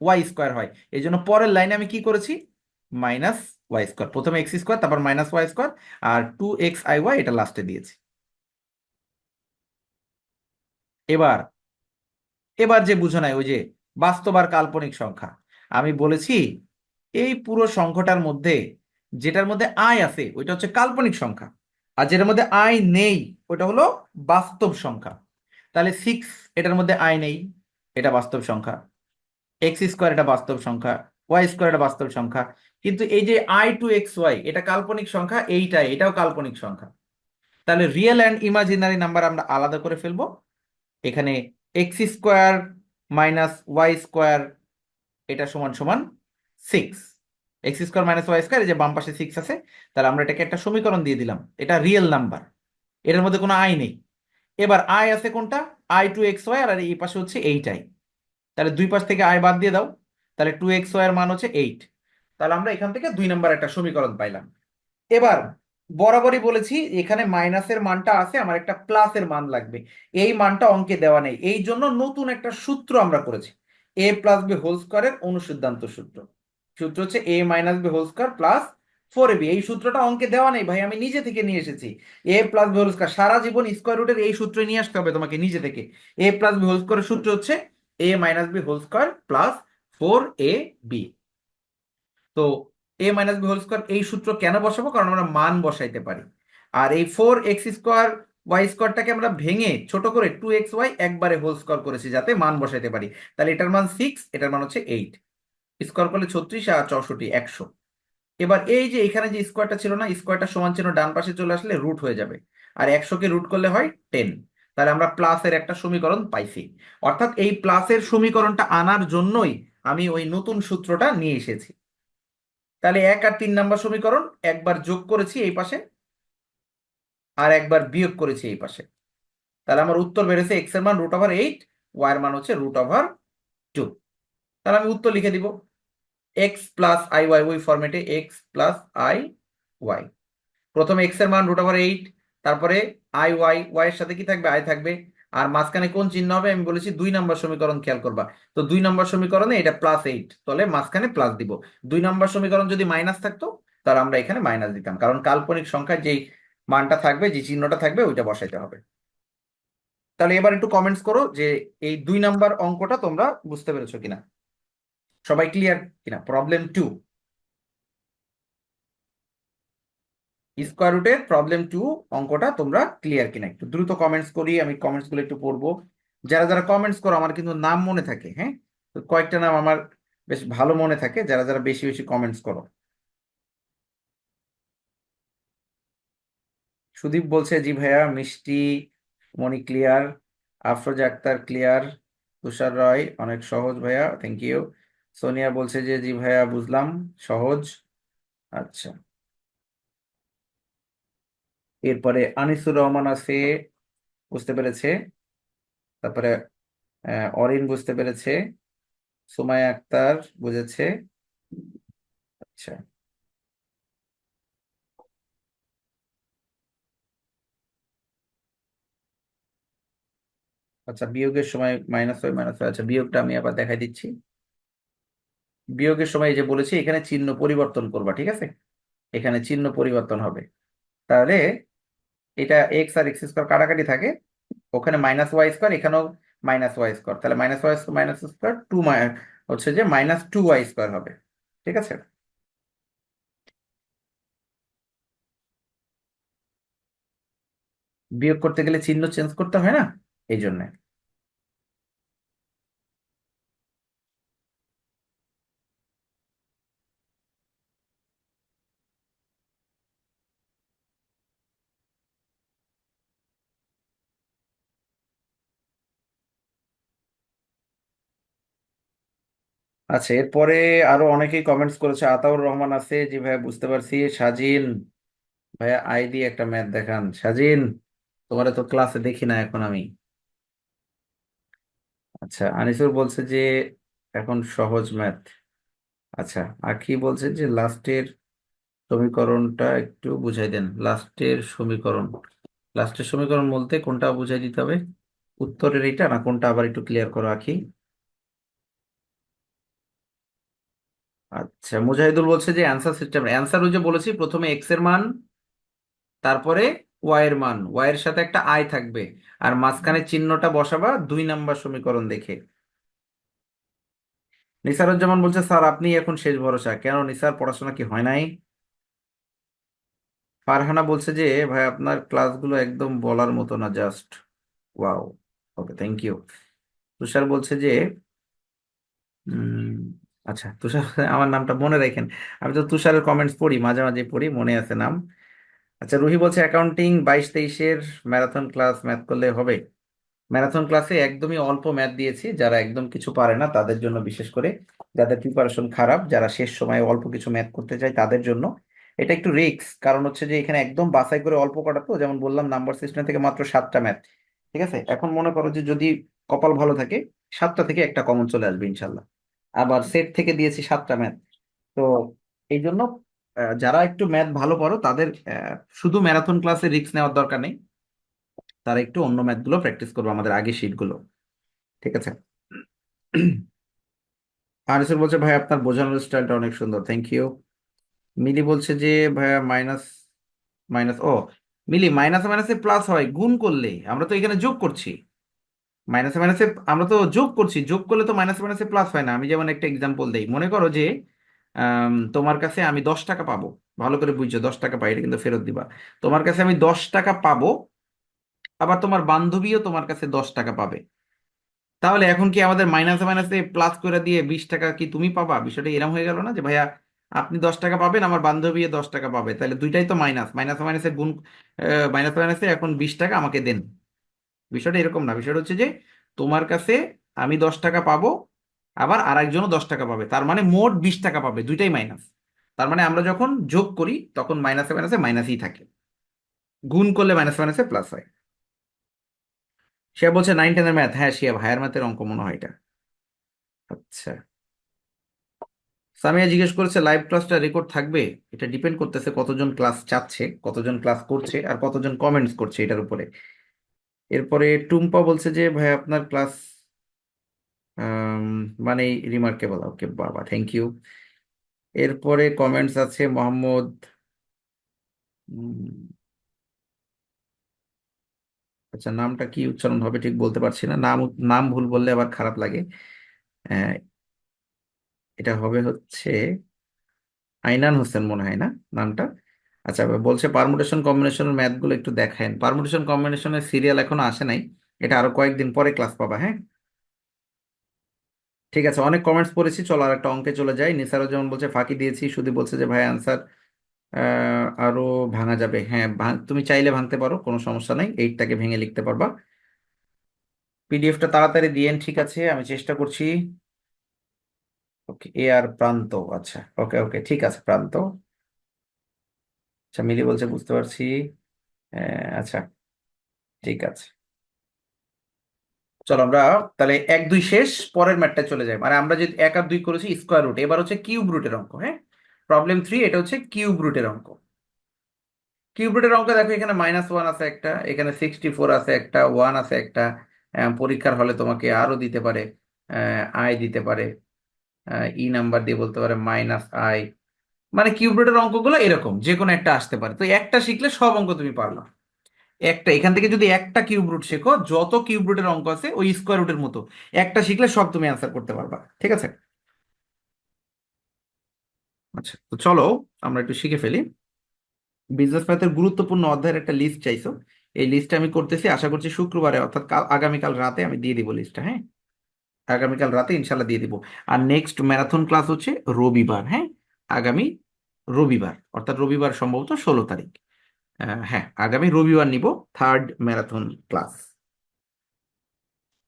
-y স্কোয়ার হয়। এই জন্য পরের লাইনে আমি কি করেছি, -y স্কোয়ার, প্রথমে এক্স স্কোয়ার তারপর -y স্কোয়ার, আর 2xiy এটা লাস্টে দিয়েছি। এবার এবার যে বুঝো নাই ওই যে বাস্তব আর কাল্পনিক সংখ্যা, আমি বলেছি এই পুরো সংখ্যাটার মধ্যে যেটার মধ্যে আই আছে ওইটা হচ্ছে কাল্পনিক সংখ্যা, আর যেটার মধ্যে আই নেই ওটা হলো বাস্তব সংখ্যা। তাহলে 6 এটার মধ্যে আই নেই, এটা বাস্তব সংখ্যা। এক্স স্কোয়ার এটা বাস্তব সংখ্যা, ওয়াই স্কোয়ার এটা বাস্তব সংখ্যা। কিন্তু এই যে i2xy এটা কাল্পনিক সংখ্যা, এইটাই এটাও কাল্পনিক সংখ্যা। তাহলে রিয়েল অ্যান্ড ইমাজিনারি নাম্বার আমরা আলাদা করে ফেলবো। এখানে এক্স স্কোয়ার -y স্কোয়ার এটা সমান সমান 6। এক্স স্কোয়ার -y স্কোয়ার, এই যে বাম পাশে 6 আছে, তাহলে আমরা এটাকে একটা সমীকরণ দিয়ে দিলাম, এটা রিয়েল নাম্বার, এটার মধ্যে কোনো আই নেই। এবার আই আছে কোনটা, i2xy, আর এই পাশে হচ্ছে এইটাই। তাহলে দুই পাশ থেকে আই বাদ দিয়ে দাও, তাহলে 2xy এর মান হচ্ছে 8। তাহলে আমরা এখান থেকে 2 নম্বর একটা সমীকরণ পাইলাম। এবার বরাবরই বলেছি এখানে মাইনাসের মানটা আছে, আমার একটা প্লাসের মান লাগবে, এই মানটা অঙ্কে দেওয়া নেই, এই জন্য নতুন একটা সূত্র আমরা করেছি, এ প্লাস বি হোল স্কোয়ারের অনুসিদ্ধান্ত সূত্র। সূত্র হচ্ছে A minus B whole square plus 4ab। এই সূত্রটা অঙ্কে দেওয়া নেই ভাই, আমি নিজে থেকে নিয়ে এসেছি। এ প্লাস বি হোল স্কোয়ার, সারা জীবন স্কোয়ার রুটের এই সূত্র নিয়ে আসতে হবে তোমাকে নিজে থেকে। এ প্লাস বি হোল স্কোয়ারের সূত্র হচ্ছে A minus B whole square plus 4ab। তো A minus B whole square এই সূত্র কেন বসাবো, কারণ আমরা মান বসাইতে পারি। আর এই 4x² ওয়াই স্কোয়ারটাকে আমরা ভেঙে ছোট করে 2xy একবারে হোল স্কোয়ার করেছি যাতে মান বসাইতে পারি। তাহলে এটার মান 6, এটার মান হচ্ছে 8, স্কোয়ার করলে 36 আর 64 100। এবার এই যে এখানে যে স্কোয়ারটা ছিল না, স্কোয়ারটা সমান চিহ্ন ডান পাশে চলে আসলে রুট হয়ে যাবে, আর 100কে রুট করলে হয় 10। তাহলে আমরা প্লাসের একটা সমীকরণ পাইছি। অর্থাৎ এই প্লাসের সমীকরণটা আনার জন্যই আমি ওই নতুন সূত্রটা নিয়ে এসেছি। তাহলে 1 আর 3 নম্বর সমীকরণ একবার যোগ করেছি এই পাশে, আর একবার বিয়োগ করেছি এই পাশে। তাহলে আমার উত্তর বেড়েছে এক্স এর মান √8, ওয়াই এর মান হচ্ছে √2। তাহলে আমি উত্তর লিখে দিব এক্স প্লাস আই ওয়াই, ওই ফরম্যাটে এক্স প্লাস আই ওয়াই। প্রথমে এক্স এর মান √8, তারপরে আই ওয়াই, ওয়াই এর সাথে কি থাকবে, আই থাকবে। আর মাঝখানে কোন চিহ্ন হবে, আমি বলেছি 2 নম্বর সমীকরণ, খেয়াল করবা। তো 2 নম্বর সমীকরণে এটা +8, তাহলে মাঝখানে প্লাস দিব। 2 নম্বর সমীকরণ যদি মাইনাস থাকতো তাহলে আমরা এখানে মাইনাস দিতাম, কারণ কাল্পনিক সংখ্যায় যেই মানটা থাকবে, যে চিহ্নটা থাকবে ওইটা বসাইতে হবে। তাহলে এবার একটু কমেন্টস করো যে এই 2 নম্বর অঙ্কটা তোমরা বুঝতে পেরেছো কিনা, সবাই ক্লিয়ার কিনা। প্রবলেম 2, স্কোয়ার রুটের প্রবলেম 2 অঙ্কটা তোমরা ক্লিয়ার কিনা, একটু দ্রুত কমেন্টস করি, আমি কমেন্টস গুলো একটু পড়বো। যারা যারা কমেন্টস করো আমার কিন্তু নাম মনে থাকে, হ্যাঁ, তো কয়েকটা নাম আমার বেশ ভালো মনে থাকে, যারা যারা বেশি বেশি কমেন্টস করো। সুদীপ বলছে জি ভাইয়া, মিষ্টি মনি ক্লিয়ার, আফরোজা আক্তার ক্লিয়ার, তুষার রয় অনেক সহজ ভাইয়া, থ্যাংক ইউ। সোনিয়া বলছে যে জি ভাইয়া বুঝলাম, সহজ। আচ্ছা, এরপরে আনিসুর রহমান আছে, বুঝতে পেরেছে। তারপরে অরিন বুঝতে পেরেছে, সুমাইয়া আক্তার বুঝেছে। আচ্ছা, আচ্ছা, বিয়োগের সময় -হয়, আচ্ছা বিয়োগটা আমি আবার দেখাই দিচ্ছি। বিয়োগের সময় এই যে বলেছি এখানে চিহ্ন পরিবর্তন করবা, ঠিক আছে, এখানে চিহ্ন পরিবর্তন হবে। তাহলে এটা এক্স আর এক্স স্কোয়ার কাটাকাটি থাকে, ওখানে -y স্কোয়ার, এখানেও -y স্কোয়ার, তাহলে -y স্কোয়ার -স্কোয়ার 2 হচ্ছে যে -2y স্কোয়ার হবে। ঠিক আছে। বিয়োগ করতে গেলে চিহ্ন চেঞ্জ করতে হয় না, এই জন্য। আচ্ছা, এরপরে আরো অনেকেই কমেন্টস করেছে। আতাউর রহমান আছে, জি ভাইয়া বুঝতে পারছি। সাজিন ভাইয়া আইডি একটা ম্যাথ দেখান। সাজিন, তোমার তো ক্লাসে দেখি না এখন আমি। আচ্ছা, আনিসুর বলছে যে এখন সহজ ম্যাথ। আচ্ছা, আর কি বলছে যে লাস্টের সমীকরণটা একটু বুঝাই দেন। লাস্টের সমীকরণ, লাস্টের সমীকরণ বলতে কোনটা বুঝাই দিতে হবে? উত্তরের এইটা না কোনটা, আবার একটু ক্লিয়ার করো আখি। আচ্ছা, মুজাহিদুল বলছে যে অ্যান্সার সিস্টেম, অ্যান্সার ওই যে বলেছি প্রথমে এক্স এর মান, তারপরে ওয়াই এর মান, ওয়াই এর সাথে একটা আই থাকবে, আর মাঝখানে চিহ্নটা বসাবা 2 নম্বর সমীকরণ দেখে। নিসারুজ্জামান বলছে স্যার আপনি এখন শেষ ভরসা, কেন নিসার, পড়াশোনা কি হয় নাই? ফারহানা বলছে যে ভাই আপনার ক্লাসগুলো একদম বলার মতো না, just wow. Okay, thank you. Tushar বলছে যে উম, আচ্ছা তুষার আমার নামটা মনে রাখেন, আমি তো তুষারের কমেন্টস পড়ি, মাঝে মাঝে পড়ি, মনে আছে নাম। আচ্ছা, রুহি বলছে অ্যাকাউন্টিং 22-23-এর ম্যারাথন ক্লাস ম্যাথ করলে হবে। ম্যারাথন ক্লাসে একদমই অল্প ম্যাথ দিয়েছি, যারা একদম কিছু পারে না তাদের জন্য, বিশেষ করে যাদের প্রিপারেশন খারাপ, যারা শেষ সময়ে অল্প কিছু ম্যাথ করতে চায় তাদের জন্য। এটা একটু রিস্ক, কারণ হচ্ছে যে এখানে একদম বাছাই করে অল্প কটা, তো যেমন বললাম নাম্বার সিস্টেম থেকে মাত্র 7টা ম্যাথ। ঠিক আছে, এখন মনে করো যে যদি কপাল ভালো থাকে 7টা থেকে একটা কমন চলে আসবে ইনশাল্লাহ। আবার সেট থেকে দিয়েছি 7টা ম্যাথ। তো এই জন্য যারা একটু ম্যাথ ভালো পারো তাদের শুধু ম্যারাথন ক্লাসে রিস্ক নেওয়ার দরকার নেই, তারা একটু অন্য ম্যাথগুলো প্র্যাকটিস করবে, আমাদের আগের শিটগুলো। ঠিক আছে। আনিসুর বলছে ভাই আপনার বোঝানোর স্টাইলটা অনেক সুন্দর, থ্যাংক ইউ। মিলি বলছে যে ভাইয়া মাইনাস মাইনাস, ও মিলি, মাইনাসে মাইনাসে প্লাস হয় গুণ করলে, আমরা তো এখানে যোগ করছি। মাইনাসে মাইনাসে আমরা তো যোগ করছি, যোগ করলে তো মাইনাসে মাইনাসে প্লাস হয় না। আমি যেমন একটা এক্সাম্পল দেই, মনে করো যে তোমার কাছে আমি 10 টাকা পাবো, ভালো করে বুঝছো, 10 টাকা পাই, এটা কিন্তু ফেরত দিবা। তোমার কাছে আমি 10 টাকা পাবো, আবার তোমার বান্ধবীও তোমার কাছে 10 টাকা পাবে। তাহলে এখন কি আমাদের মাইনাসে মাইনাসে প্লাস করে দিয়ে 20 টাকা কি তুমি পাবা? বিষয়টা এরকম হয়ে গেল না যে ভাইয়া আপনি 10 টাকা পাবেন, আমার বান্ধবী 10 টাকা পাবে, তাহলে দুইটাই তো মাইনাস, মাইনাসে মাইনাসে গুণ, মাইনাসে মাইনাসে এখন 20 টাকা আমাকে দেন। বিষয়টা এরকম না, বিষয়টা হচ্ছে যে তোমার কাছে আমি 10 টাকা পাবো, আবার আরেকজনও 10 টাকা পাবে, তার মানে মোট 20 টাকা পাবে, দুইটাই মাইনাস। তার মানে আমরা যখন যোগ করি তখন মাইনাসে মাইনাসে মাইনাসই থাকে, গুণ করলে মাইনাসে মাইনাসে প্লাস হয়। সে বলছে 9-10-এর ম্যাথ, হ্যাঁ সে ভাইয়ার ম্যাথের অঙ্ক মনে হয় এটা। আচ্ছা, সামিয়া জিজ্ঞেস করেছে লাইভ ক্লাসটা রেকর্ড থাকবে? এটা ডিপেন্ড করতেছে কতজন ক্লাস চাচ্ছে, কতজন ক্লাস করছে, আর কতজন কমেন্টস করছে এটার উপরে। এরপরে টুম্পা বলছে যে ভাই আপনার ক্লাস মানে রিমার্কেবল। ওকে বাবা, থ্যাংক ইউ। এরপরে কমেন্টস আছে মোহাম্মদ, উম, আচ্ছা নামটা কি উচ্চারণ হবে ঠিক বলতে পারছি না, নাম নাম ভুল বললে আবার খারাপ লাগে। আহ, এটা হবে হচ্ছে আইনান হোসেন মনে হয় না নামটা। আচ্ছা, বলছে পারমুটেশন কম্বিনেশনের ম্যাথ গুলো একটু দেখেন। পারমুটেশন কম্বিনেশনের সিরিয়াল এখনো আসে নাই, এটা আরো কয়েকদিন পরে ক্লাস পাবা, হ্যাঁ। ঠিক আছে, অনেক কমেন্টস পড়েছি, চলো আর একটা অঙ্কে চলে যাই। নিসারুজ্জামান বলছে ফাঁকি দিয়েছি, শুধু বলছে যে ভাই অ্যান্সার আরো ভাঙা যাবে। হ্যাঁ, তুমি চাইলে ভাঙতে পারো, কোনো সমস্যা নাই, এইটটাকে ভেঙে লিখতে পারবা। পিডিএফটা তাড়াতাড়ি দিয়েন, ঠিক আছে আমি চেষ্টা করছি। ওকে, এ আর প্রান্ত, আচ্ছা ওকে ওকে, ঠিক আছে প্রান্ত। আচ্ছা, মিলি বলছে বুঝতে পারছি। আচ্ছা, ঠিক আছে। চলো আমরা তাহলে 1-2 শেষ, পরের ম্যাটটা চলে যাই। মানে আমরা যে 1 আর 2 করেছি স্কোয়ার রুট, এবার হচ্ছে কিউব রুটের অঙ্ক, হ্যাঁ। প্রবলেম 3, এটা হচ্ছে কিউব রুটের অঙ্ক। কিউব রুটের অঙ্ক দেখো, এখানে -1 আছে একটা, এখানে 64 আছে একটা, 1 আছে একটা। পরীক্ষার হলে তোমাকে আরো দিতে পারে, আই দিতে পারে, ই নাম্বার দিয়ে বলতে পারে -i। মানে কিউব রুটের অঙ্কগুলো এরকম যে কোনো একটা আসতে পারে, তো একটা শিখলে সব অঙ্ক তুমি পারলা। একটা এখান থেকে যদি একটা কিউব রুট শেখো, যত কিউব রুটের অঙ্ক আছে ওই স্কোয়ার রুটের মতো, একটা শিখলে সব তুমি অ্যান্সার করতে পারবা। ঠিক আছে। আচ্ছা, তো চলো আমরা একটু শিখে ফেলি। বিজনেস ম্যাথের গুরুত্বপূর্ণ অধ্যায়ের একটা লিস্ট চাইছো, এই লিস্টটা আমি করতেছি, আশা করছি শুক্রবারে অর্থাৎ আগামীকাল রাতে আমি দিয়ে দিব লিস্টটা। হ্যাঁ, আগামীকাল রাতে ইনশাল্লাহ দিয়ে দিব। আর নেক্সট ম্যারাথন ক্লাস হচ্ছে রবিবার। হ্যাঁ, আগামী রবিবার, অর্থাৎ রবিবার সম্ভবত 16 তারিখ। হ্যাঁ, আগামী রবিবার নিব থার্ড ম্যারাথন ক্লাস।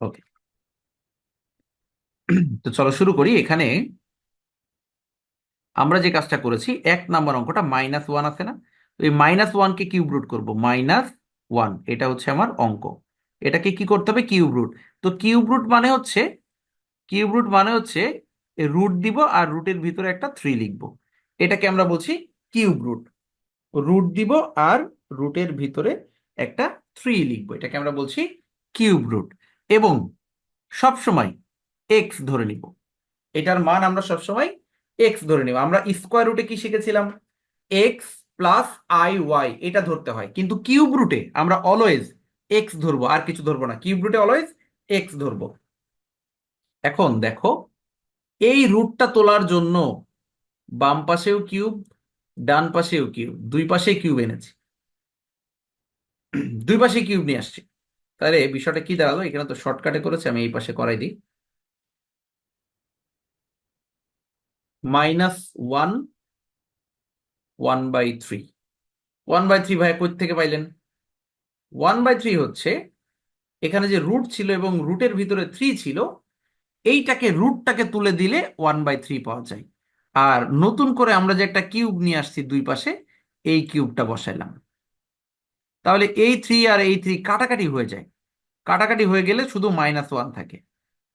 ওকে, তো চলো শুরু করি। এখানে আমরা যে কাজটা করেছি, 1 নাম্বার অঙ্কটা -1 আছে না, তো এই -1 কে কিউব রুট করবো। -1, এটা হচ্ছে আমার অঙ্ক। এটাকে কি করতে হবে? Cube root. তো কিউব রুট মানে হচ্ছে, কিউব রুট মানে হচ্ছে রুট দিব আর রুটের ভিতরে একটা 3 লিখবো। এটাকে আমরা বলছি কিউব রুট। রুট দিব আর রুটের ভিতরে একটা 3 লিখবো, এটাকে আমরা বলছি কিউব রুট। এবং সব সময় এক্স ধরে নিব, এটার মান আমরা সবসময় এক্স ধরে নিব। আমরা স্কোয়ার রুটে কি শিখেছিলাম? এক্স প্লাস আই ওয়াই, এটা ধরতে হয়, কিন্তু কিউব রুটে আমরা অলওয়েজ এক্স ধরবো, আর কিছু ধরবো না। কিউব রুটে অলওয়েজ এক্স ধরবো। এখন দেখো, এই রুটটা তোলার জন্য বাম পাশেও কিউব, ডান পাশেও কিউব, দুই পাশে কিউব এনেছি, দুই পাশে কিউব নিয়ে আসছি। তাহলে বিষয়টা কি দাঁড়ালো? এখানে তো শর্টকাটে করেছে, আমি এই পাশে করাই দিই। -1, 1/3। 1/3 ভাই কই থেকে পাইলেন? 1/3 হচ্ছে এখানে যে রুট ছিল এবং রুটের ভিতরে 3 ছিল, এইটাকে রুটটাকে তুলে দিলে 1/3 পাওয়া যায়। আর নতুন করে আমরা যে একটা কিউব নিয়ে আসছি দুই পাশে, এই কিউবটা বসাইলাম। তাহলে এই 3 আর এই 3 কাটাকাটি হয়ে যায়। কাটাকাটি হয়ে গেলে শুধু -1 থাকে,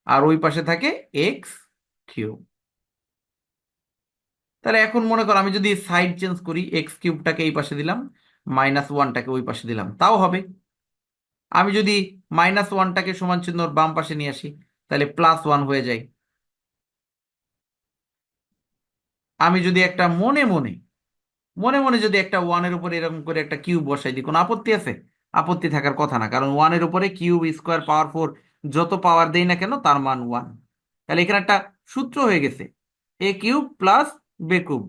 আর ওই পাশে থাকে এক্স কিউব। তাহলে এখন মনে করো আমি যদি সাইড চেঞ্জ করি, এক্স কিউবটাকে এই পাশে দিলাম, -1টাকে ওই পাশে দিলাম, তাও হবে। আমি যদি -1টাকে সমান চিহ্ন ওর বাম পাশে নিয়ে আসি, তাহলে +1 হয়ে যায়। আমি যদি একটা মনে মনে মনে মনে যদি একটা ওয়ানের উপরে এরকম করে একটা কিউব বসাই দিই, কোনো আপত্তি আছে? আপত্তি থাকার কথা না, কারণ ওয়ানের উপরে কিউব স্কোয়ার পাওয়ার 4, যত পাওয়ার দেই না কেন তার মান 1। তাহলে এখানে একটা সূত্র হয়ে গেছে, এ কিউব প্লাস বে কিউব।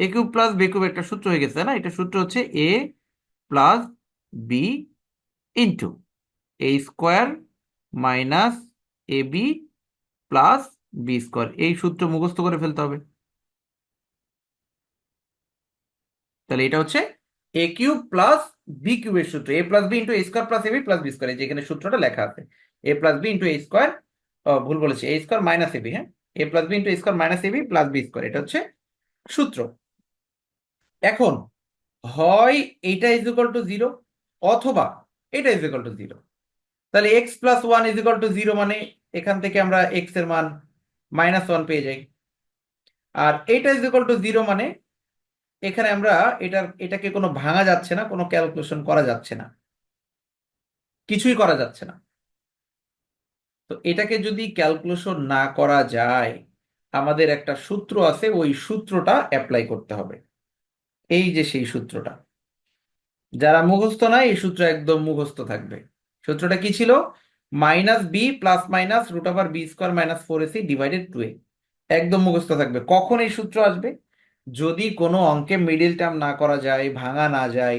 এ কিউব প্লাস বে কিউব একটা সূত্র হয়ে গেছে না? এটা সূত্র হচ্ছে এ plus B into A square minus A B plus B square. এই সূত্র মুখস্থ করে ফেলতে হবে। তাহলে এটা হচ্ছে এ কিউব প্লাস বি কিউবের সূত্র, A plus B into A square plus A B plus B square. যেখানে সূত্রটা লেখা আছে A plus B into A square, ভুল বলেছি, এ স্কোয়ার মাইনাস এবি। হ্যাঁ, A plus B into A square minus A B plus B square, এটা হচ্ছে সূত্র। এখন হয় এইটা ইজ ইকুয়াল টু 0, অথবা এটা ইজ ইকুয়াল টু 0। তাহলে x plus 1 is equal to 0 মানে এখান থেকে আমরা এক্স এর মান -1 পেয়ে যাই। আর এটা ইজ ইকুয়াল টু 0 মানে এখানে আমরা এটাকে কোনো ভাঙা যাচ্ছে না, কোনো ক্যালকুলেশন করা যাচ্ছে না, কিছুই করা যাচ্ছে না। তো এটাকে যদি ক্যালকুলেশন না করা যায়, আমাদের একটা সূত্র আছে, ওই সূত্রটা অ্যাপ্লাই করতে হবে। এই যে সেই সূত্রটা, যারা মুখস্থ নাই এই সূত্র একদম মুখস্থ থাকবে। সূত্রটা কি ছিল? -b plus minus √b² - 4ac divided 2a। একদম মুখস্থ থাকবে। কখন এই সূত্র আসবে? যদি কোনো অঙ্কে মিডিল টার্ম না করা যায়, ভাঙা না যায়,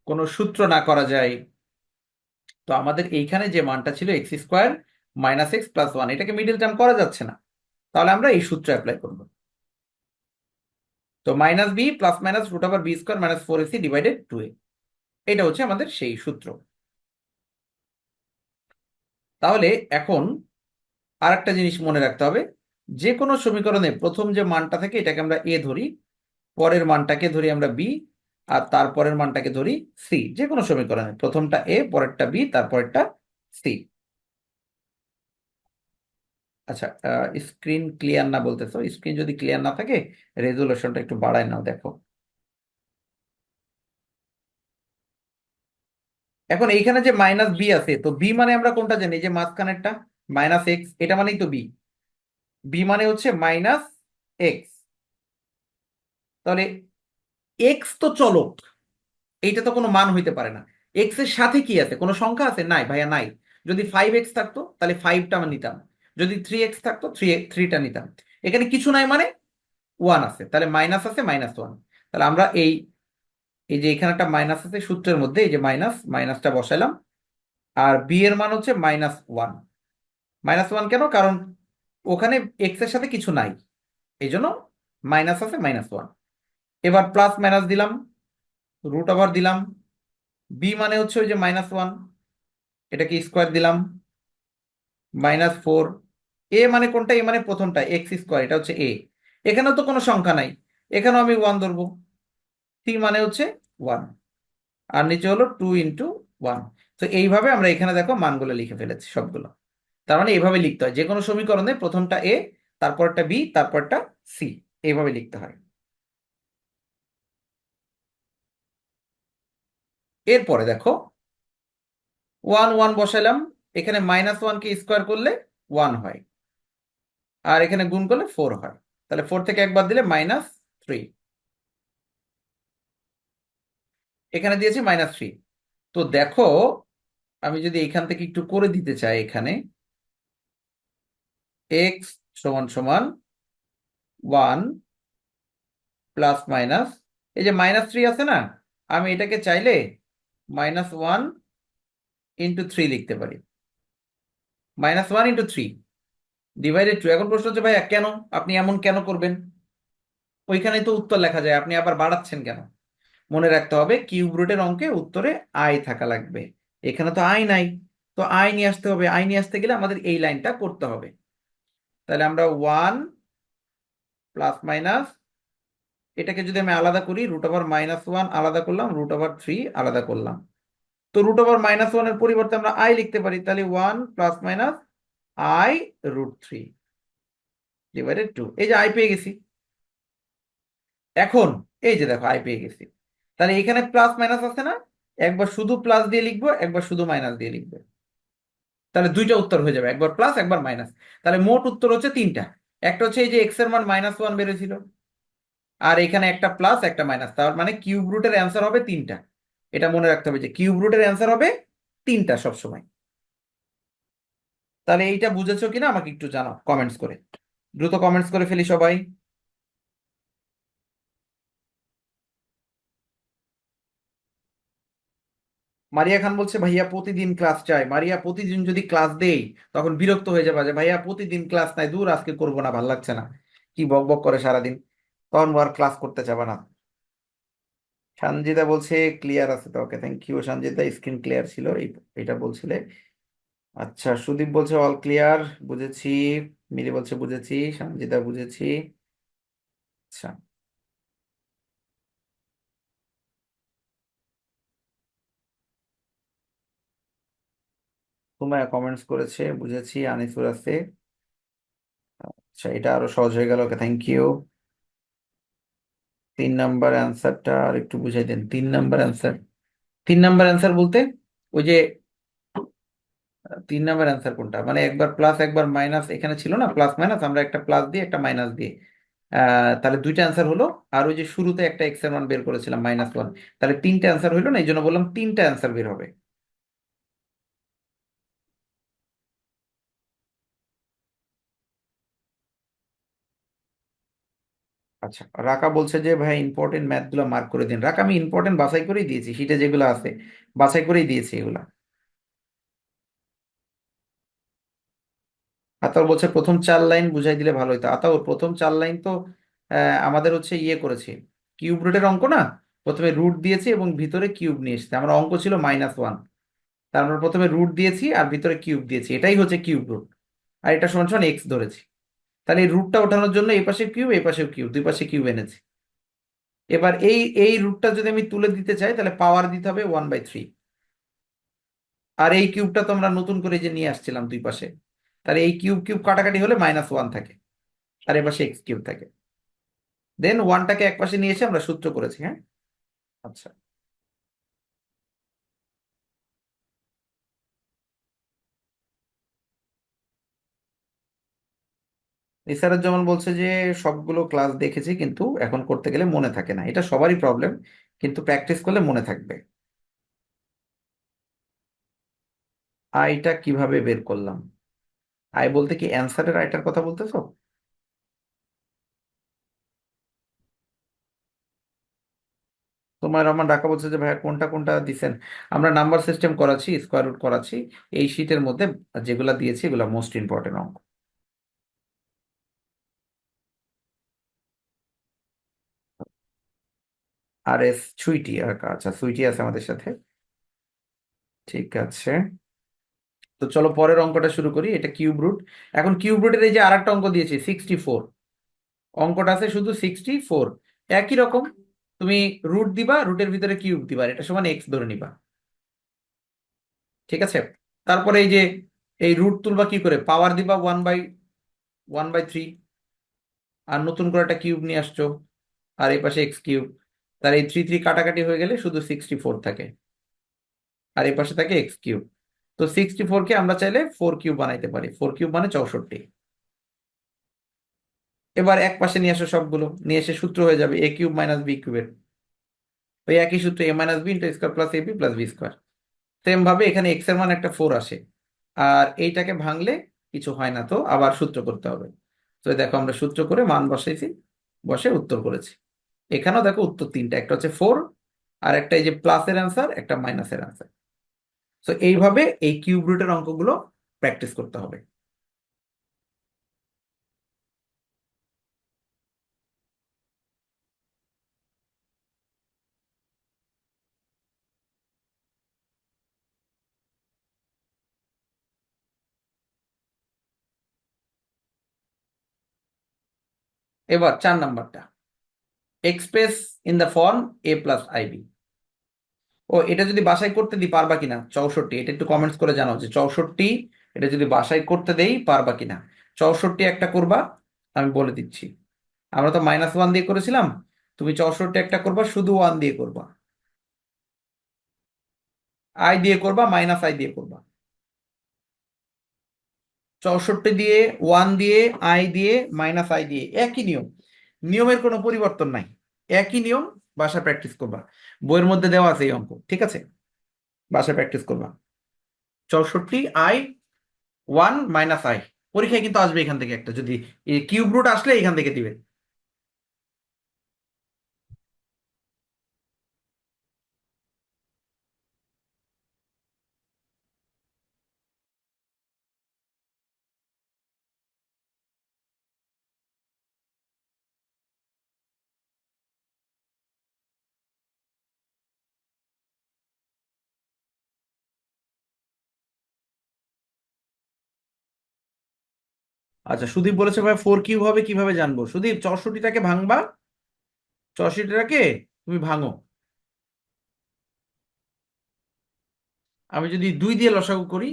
কোনো সূত্র না করা যায়। তো আমাদের এইখানে যে মানটা ছিল x² - x + 1, এটাকে মিডিল টার্ম করা যাচ্ছে না, তাহলে আমরা এই সূত্র অ্যাপ্লাই করব। তো -b plus minus √b² - 4ac divided 2a, এটা হচ্ছে আমাদের সেই সূত্র। তাহলে এখন আর একটা জিনিস মনে রাখতে হবে, যে কোনো সমীকরণে প্রথম যে মানটা থাকে এটাকে আমরা এ ধরি, পরের মানটাকে ধরি আমরা বি, আর তারপরের মানটাকে ধরি সি। যে কোনো সমীকরণে প্রথমটা এ, পরেরটা বি, তারপরেরটা সি। আচ্ছা, স্ক্রিন ক্লিয়ার না বলতেছো? স্ক্রিন যদি ক্লিয়ার না থাকে রেজুলেশনটা একটু বাড়ায় নাও, দেখো। এখন এইখানে যে -b আছে, তো বি মানে আমরা কোনটা জানি? যে মাঝখানেরটা -x, এটা মানেই তো বি। বি মানে হচ্ছে -x। তাহলে এক্স তো চলক, এইটা তো কোনো মান হইতে পারে না। এক্স এর সাথে কি আছে? কোনো সংখ্যা আছে? নাই ভাইয়া, নাই। যদি 5x থাকতো তাহলে 5টা আমরা নিতাম। যদি 3x থাকতো থ্রিটা নিতাম। এখানে কিছু নাই মানে ওয়ান আছে, তাহলে মাইনাস আছে -1। তাহলে আমরা এই এই যে এখানে একটা মাইনাস আছে সূত্রের মধ্যে, এই যে মাইনাসটা বসাইলাম। আর বি এর মান হচ্ছে -1। -1 কেন? কারণ ওখানে এক্স এর সাথে কিছু নাই, এই জন্য মাইনাস আছে -1। এবার প্লাস মাইনাস দিলাম, রুট ওভার দিলাম। বি মানে হচ্ছে ওই যে -1, এটাকে স্কোয়ার দিলাম, -4। এ মানে কোনটা? এ মানে প্রথমটা x², এটা হচ্ছে এ। এখানেও তো কোনো সংখ্যা নাই, এখানেও আমি ওয়ান ধরবো। সি মানে হচ্ছে ওয়ান, আর নিচে হলো 2 × 1। তো এইভাবে আমরা এখানে দেখো মানগুলো লিখে ফেলেছি সবগুলো। তার মানে এইভাবে লিখতে হয় যে কোনো সমীকরণে, প্রথমটা এ, তারপরটা বি, তারপরটা সি, এইভাবে লিখতে হয়। এরপরে দেখো 1 1 বসালাম। এখানে -1কে স্কোয়ার করলে 1 হয়, আর এখানে গুণ করলে 4 হয়। তাহলে 4 থেকে একবার দিলে -3। এখানে দিয়েছি -3। তো দেখো, আমি যদি এখান থেকে একটু করে দিতে চাই, এখানে এক্স সমান সমান 1 প্লাস মাইনাস, এই যে -3 আছে না, আমি এটাকে চাইলে -1 × 3 লিখতে পারি। -1 × 3 ডিভাইডেড 2। এখন প্রশ্ন হচ্ছে ভাইয়া কেন আপনি এমন কেন করবেন? ওইখানে তো উত্তর লেখা যায়, আপনি আবার বাড়াচ্ছেন কেন? মনে রাখতে হবে কিউব রুটের অঙ্কে উত্তরে আই থাকা লাগবে। এখানে তো আই নাই, তো আই নিয়ে আসতে হবে। আই নিয়ে আসতে গেলে আমাদের এই লাইনটা করতে হবে। তাহলে আমরা 1 প্লাস মাইনাস, এটাকে যদি আমি আলাদা করি, √1 আলাদা করলাম, √3 আলাদা করলাম। তো √1 এর পরিবর্তে আমরা আই লিখতে পারি। তাহলে 1 প্লাস মাইনাস i√3 ডিভাইডেড 2। এই যে আই পেয়ে গেছি। এখন এই যে দেখো আই পেয়ে গেছি। তাহলে এখানে প্লাস মাইনাস আছে না, একবার শুধু প্লাস দিয়ে লিখবো, একবার শুধু মাইনাস দিয়ে লিখবো। তাহলে দুইটা উত্তর হয়ে যাবে, একবার প্লাস একবার মাইনাস। তাহলে মোট উত্তর হচ্ছে তিনটা। একটা হচ্ছে এই যে এক্স এর মান -1 বেরোছিল, আর এখানে একটা প্লাস একটা মাইনাস, তার মানে কিউব রুটের অ্যান্সার হবে তিনটা। এটা মনে রাখতে হবে যে কিউব রুটের অ্যান্সার হবে তিনটা সবসময়। তাহলে এইটা বুঝেছো কিনা আমাকে একটু জানাও কমেন্টস করে। দ্রুত কমেন্টস করে ফেলি সবাই। মারিয়া খান বলছে ভাইয়া প্রতিদিন ক্লাস চাই। মারিয়া, প্রতিদিন যদি ক্লাস দেই তখন বিরক্ত হয়ে যাবে, যে ভাইয়া প্রতিদিন ক্লাস নাই, দূর আজকে করবো না, ভাল লাগছে না, কি বক বক করে সারাদিন, তখন আর ক্লাস করতে চাবে না। সঞ্জিতা বলছে ক্লিয়ার আছে তো, okay thank you Sanjita, screen clear ছিল এটা বলছিলে। আচ্ছা, সুদীপ বলছে অল ক্লিয়ার, বুঝেছি। মিলি বলছে বুঝেছি, সঞ্জিতা বুঝেছি। আচ্ছা, তোমায় কমেন্টস করেছে, বুঝেছি। আনিসুর আছে। আচ্ছা, এটা আরো সহজ হয়ে গেল, ওকে থ্যাংক ইউ। 3 নাম্বার অ্যান্সারটা আর একটু বুঝাই দেন। 3 নাম্বার অ্যান্সার, 3 নাম্বার অ্যান্সার বলতে ওই যে 3 নাম্বার অ্যান্সার কোনটা, মানে একবার প্লাস একবার মাইনাস, এখানে ছিল না প্লাস মাইনাস, আমরা একটা প্লাস দিয়ে একটা মাইনাস দিয়ে, তাহলে দুইটা অ্যান্সার হলো। আর ওই যে শুরুতে একটা এক্স এর মান বের করেছিলাম -1, তাহলে তিনটা অ্যান্সার হইলো না, এই জন্য বললাম তিনটা অ্যান্সার বের হবে। আচ্ছা, রাকা বলছে যে ভাই ইম্পর্টেন্ট ম্যাথ গুলো মার্ক করে দিন। রাকা, আমি ইম্পর্টেন্ট বাছাই করেই দিয়েছি, শীটে যেগুলো আছে বাছাই করেই দিয়েছি এগুলা। আতাউর বলছে প্রথম 4 লাইন বুঝাই দিলে ভালো হতো। আতাউর, প্রথম 4 লাইন তো আমাদের হচ্ছে ইয়ে করেছি, কিউব রুটের অঙ্ক না। প্রথমে রুট দিয়েছি এবং ভিতরে কিউব নিয়ে এসেছি, আমার অঙ্ক ছিল -1। তারপর প্রথমে রুট দিয়েছি আর ভিতরে কিউব দিয়েছি, এটাই হচ্ছে কিউব রুট। আর এটা সমান সমান এক্স ধরেছি। তাহলে এই রুটটা ওঠানোর জন্য এই পাশে কিউব, এই পাশে কিউব, দুই পাশে কিউব এনেছি। এবার এই এই রুটটা যদি আমি তুলে দিতে চাই, তাহলে পাওয়ার দিতে হবে 1/3। আর এই কিউবটা তো আমরা নতুন করে যে নিয়ে আসছিলাম দুই পাশে, তাহলে এই কিউব কিউব কাটাকাটি হলে -1 থাকে, আর এ পাশে এক্স কিউব থাকে। দেন ওয়ানটাকে এক পাশে নিয়ে এসে আমরা সূত্র করেছি, হ্যাঁ। আচ্ছা, নিসারুজ্জামান বলছে যে সবগুলো ক্লাস দেখেছি কিন্তু এখন করতে গেলে মনে থাকে না, এটা সবারই প্রবলেম, কিন্তু প্র্যাকটিস করলে মনে থাকবে। আইটা কিভাবে বের করলাম? আই বলতে কি অ্যান্সারের আইটার কথা বলতেছো? তোমার আমার ডাকা বলছে যে ভাইয়া কোনটা কোনটা দিছেন। আমরা নাম্বার সিস্টেম করাচ্ছি, স্কোয়ার রুট করাচ্ছি। এই শীটের মধ্যে যেগুলা দিয়েছি এগুলো মোস্ট ইম্পর্টেন্ট অঙ্ক। আর এস সুইটি, আচ্ছা সুইটি আছে আমাদের সাথে। ঠিক আছে, তো চলো পরের অঙ্কটা শুরু করি। এটা কিউব রুট। এখন কিউব রুটের এই যে আর একটা অঙ্ক দিয়েছি 64, অঙ্কটা আছে শুধু 64। একই রকম, তুমি রুট দিবা, রুটের ভিতরে কিউব দিবা, এটা সমান এক্স ধরে নিবা। ঠিক আছে, তারপরে এই যে এই রুট তুলবা কি করে, পাওয়ার দিবা 1/3, আর নতুন করে একটা কিউব নিয়ে আসছো, আর এই পাশে এক্স কিউব। তার এই থ্রি থ্রি কাটাকাটি হয়ে গেলে শুধু 64 থাকে, আর এই পাশে থাকে এক্স কিউব। তো 64 কে আমরা চাইলে 4 কিউব বানাইতে পারি, 4 কিউব মানে 64। এবার এক পাশে নিয়ে আসো, সবগুলো নিয়ে এসে সূত্র হয়ে যাবে এ কিউব মাইনাস বি কিউবের। ওই একই সূত্র, A minus B into square plus A B plus B square. Same ভাবে এখানে এক্স এর মান একটা 4 আসে, আর এইটাকে ভাঙলে কিছু হয় না, তো আবার সূত্র করতে হবে। তো এই দেখো আমরা সূত্র করে মান বসাইছি, বসে উত্তর করেছি। এখানেও দেখো উত্তর তিনটা, একটা হচ্ছে 4, আর একটা এই যে প্লাসের অ্যান্সার, একটা মাইনাসের অ্যান্সার। তো এইভাবে এই কিউব রুটের অঙ্কগুলো প্র্যাকটিস করতে হবে। এবার 4 নাম্বারটা, express in the form A plus I B. ও, এটা যদি বাসায় করতে দিই পারবা কিনা 64, এটা একটু কমেন্টস করে জানাও যে 64 এটা যদি বাসায় করতে দেই পারবা কিনা। 64 একটা করবা, আমি বলে দিচ্ছি। আমরা তো -1 দিয়ে করেছিলাম, তুমি 64 একটা করবা শুধু 1 দিয়ে করবা, আই দিয়ে করবা, মাইনাস আই দিয়ে করবা। 64 দিয়ে, 1 দিয়ে, আই দিয়ে, মাইনাস আই দিয়ে, একই নিয়ম, নিয়মের কোনো পরিবর্তন নাই। একই নিয়ম, বাসায় প্র্যাকটিস করবা। বইয়ের মধ্যে দেওয়া আছে এই অঙ্ক, ঠিক আছে? বাসায় প্র্যাকটিস করবা। 64 আই, 1 - আই, পরীক্ষায় কিন্তু আসবে এখান থেকে একটা, যদি কিউব রুট আসলে এখান থেকে দিবে। আচ্ছা, সুদীপ বলেছে ভাই 4 কিউব হবে কিভাবে জানবো? সুদীপ, 64টাকে ভাঙবা, 64টাকে তুমি ভাঙো। আমি যদি 2 দিয়ে লসাগু করি,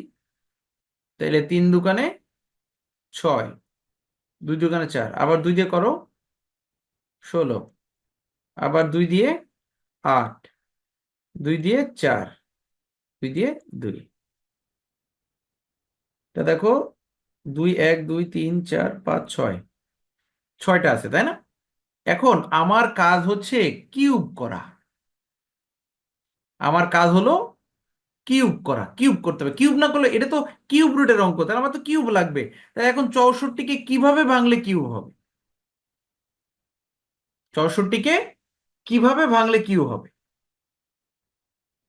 তাহলে 3 দোকানে 6, 2 দোকানে 4, আবার 2 দিয়ে করো 16, আবার 2 দিয়ে 8, 2 দিয়ে 4, 2 দিয়ে 2। তা দেখো, 2 1 2 3 4 5 6, 6টা আছে তাই না? এখন আমার কাজ হচ্ছে কিউব করা। আমার কাজ হলো কিউব করা, কিউব করতে হবে। কিউব না করলে এটা তো কিউব রুটের অঙ্ক, তাহলে আমার তো কিউব লাগবে। তাই এখন 64কে কিভাবে ভাঙলে কিউব হবে? 64কে কিভাবে ভাঙলে কিউব হবে?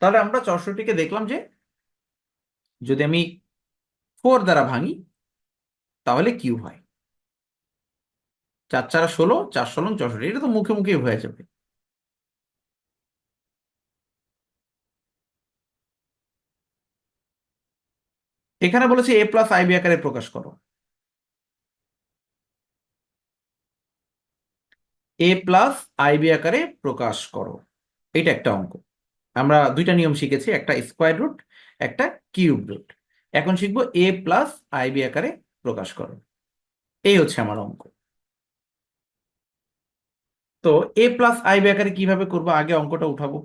তাহলে আমরা 64কে দেখলাম যে যদি আমি 4 দ্বারা ভাঙি তাহলে কিউব হয়। 4 4 16, 4 16 64, এটা তো মুখে মুখে হয়ে যাবে। এখানে বলেছে এ প্লাস আইবি আকারে প্রকাশ করো। এ প্লাস আইবি আকারে প্রকাশ করো, এটা একটা অঙ্ক। আমরা দুইটা নিয়ম শিখেছি, একটা স্কোয়ার রুট, একটা কিউব রুট। এখন শিখবো এ প্লাস আইবি আকারে প্রকাশ করো। এই হচ্ছে আমার অঙ্ক। তো এ প্লাস আইবি আকারে কিভাবে করবো, আগে অঙ্কটা উঠাবো।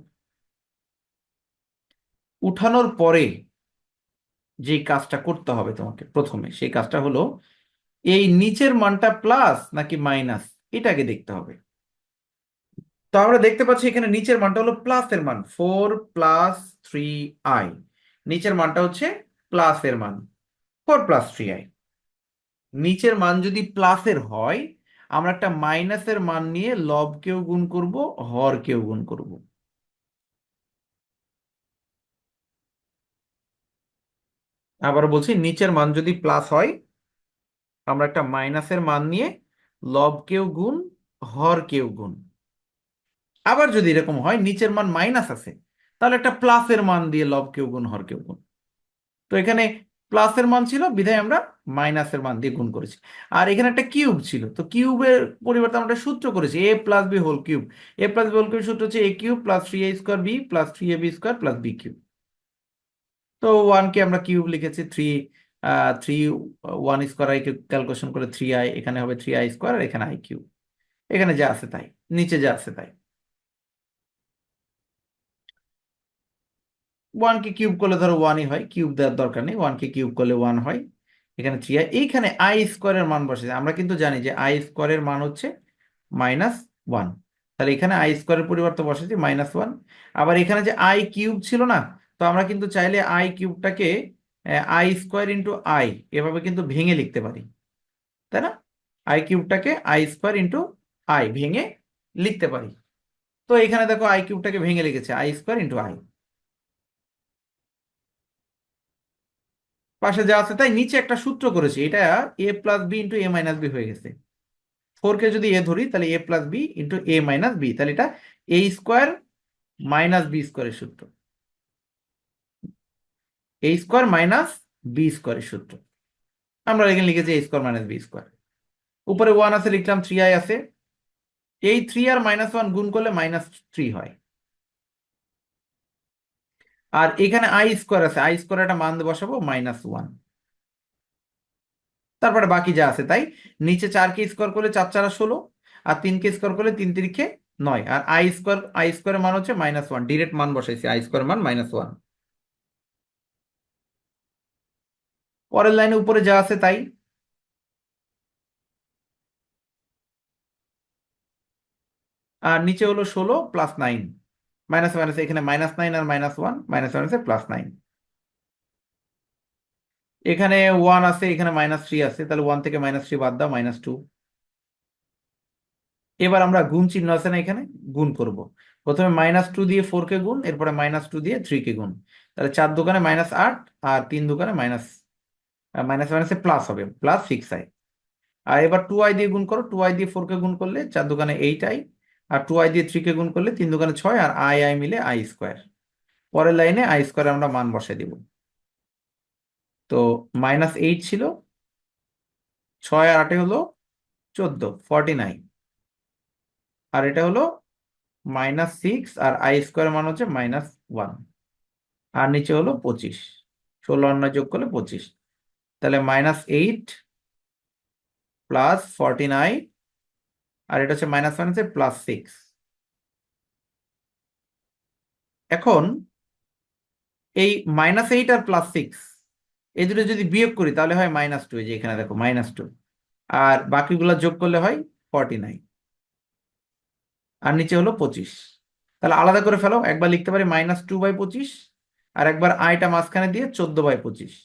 উঠানোর পরে যে কাজটা করতে হবে তোমাকে প্রথমে, সেই কাজটা হলো এই নিচের মানটা প্লাস নাকি মাইনাস, এটাকে দেখতে হবে। তো আমরা দেখতে পাচ্ছি এখানে নিচের মানটা হলো প্লাসের মান, 4 + 3i। নিচের মানটা হচ্ছে প্লাসের মান, 4 + 3i। নিচের মান যদি প্লাসের হয়, আমরা একটা মাইনাসের মান নিয়ে লবকেও গুণ করব, হরকেও গুণ করব। আবার বলছি, নিচের মান যদি প্লাস হয়, আমরা একটা মাইনাসের মান নিয়ে লবকেও গুণ, হরকেও গুণ। আবার যদি এরকম হয় নিচের মান মাইনাস আছে, তাহলে একটা প্লাসের মান দিয়ে লবকেও গুণ, হরকেও গুণ। তো এখানে প্লাসের মান ছিল বিধায় আমরা মাইনাসের মান দিয়ে গুণ করেছি। আর এখানে একটা কিউব ছিল, তো কিউবের পরিবর্তে আমরা একটা সূত্র করেছি, A plus B whole cube. A plus B whole cube সূত্র হচ্ছে A cube plus 3a² B plus 3ab² plus B cube. তো ওয়ানকে আমরা কিউব লিখেছি, 3 1² ক্যালকুলেশন করে 3i, এখানে হবে 3i², আর এখানে আই কিউব। এখানে যা আছে তাই, নিচে যা আছে তাই। ওয়ানকে কিউব করলে ধরো ওয়ানই হয়, কিউব দেওয়ার দরকার নেই, ওয়ানকে কিউব করলে ওয়ান হয়। এখানে 3i, এইখানে আই² মান বসেছে, আমরা কিন্তু জানি যে আই² মান হচ্ছে -1। তাহলে এখানে আই² পরিবর্তে বসেছি -1। আবার এখানে যে আই কিউব ছিল না, তো আমরা কিন্তু চাইলে আই কিউবটাকে I² × I এভাবে কিন্তু ভেঙে লিখতে পারি, তাই না? আই কিউবটাকে I² × I ভেঙে লিখতে পারি। তো এখানে দেখো আই কিউবটাকে ভেঙে লিখেছে I² × I। পাশে যা আছে তাই, নিচে একটা সূত্র করেছি, এটা a+b × a−b হয়ে গেছে। 4কে যদি এ ধরি, তাহলে a+b × a−b, তাহলে এটা a² - b² সূত্র, a² - b² সূত্র। আমরা এখানে লিখেছি a² - b²। উপরে ওয়ান আছে, লিখলাম 3i আছে। এই 3 আর -1 গুণ করলে -3 হয়। আর এখানে I² আছে, I² একটা মান বসাবো -1। তারপরে বাকি যা আছে তাই। নিচে 4কে স্কোয়ার করলে 4×4 = 16, আর 3কে স্কোয়ার করলে 3×3 = 9, আর আই স্কোয়ার মান হচ্ছে -1, ডিরেক্ট মান বসাইছি, আই² মান -1। পরের লাইনে উপরে যা আছে তাই। আর নিচে হলো 16 + 9, মাইনাস মাইনাস, এখানে -9 আর -1, মাইনাস মাইনাসে +9। এখানে 1 আছে, এখানে -3 আছে, তাহলে 1 থেকে -3 বাদ দাও, -2। এবার আমরা গুণ চিহ্ন আছে না এখানে, গুণ করব। প্রথমে -2 দিয়ে 4কে গুণ, এরপরে -2 দিয়ে 3কে গুণ। তাহলে 4 দোকানে -8, আর 3 দোকানে মাইনাস মাইনাসে প্লাস হবে, +6i। আর এবার 2i দিয়ে গুণ করো, 2i দিয়ে 4কে গুণ করলে 4 দোকানে 8i, আর 2i দিয়ে 3কে গুণ করলে 3 দোকানে 6, আর আই আই মিলে I²। পরের লাইনে I² আমরা মান বসাই দিব। তো -8 ছিল, 6 আর 8 হলো 14, 49। আর এটা হলো -6, আর I² মান হচ্ছে -1। আর নিচে হলো 25, 16 আর 9 যোগ করলে 25। তাহলে -8 + 49, আর এটা হচ্ছে মাইনাস মাইনাসে +6। এখন এই -8 আর +6, এই দুটো যদি বিয়োগ করি তাহলে হয় -2, এই যে এখানে দেখো -2। আর বাকিগুলো যোগ করলে হয় 49, আর নিচে হলো 25। তাহলে আলাদা করে ফেলো, একবার লিখতে পারি -2/25, আর একবার আইটা মাঝখানে দিয়ে 14/25।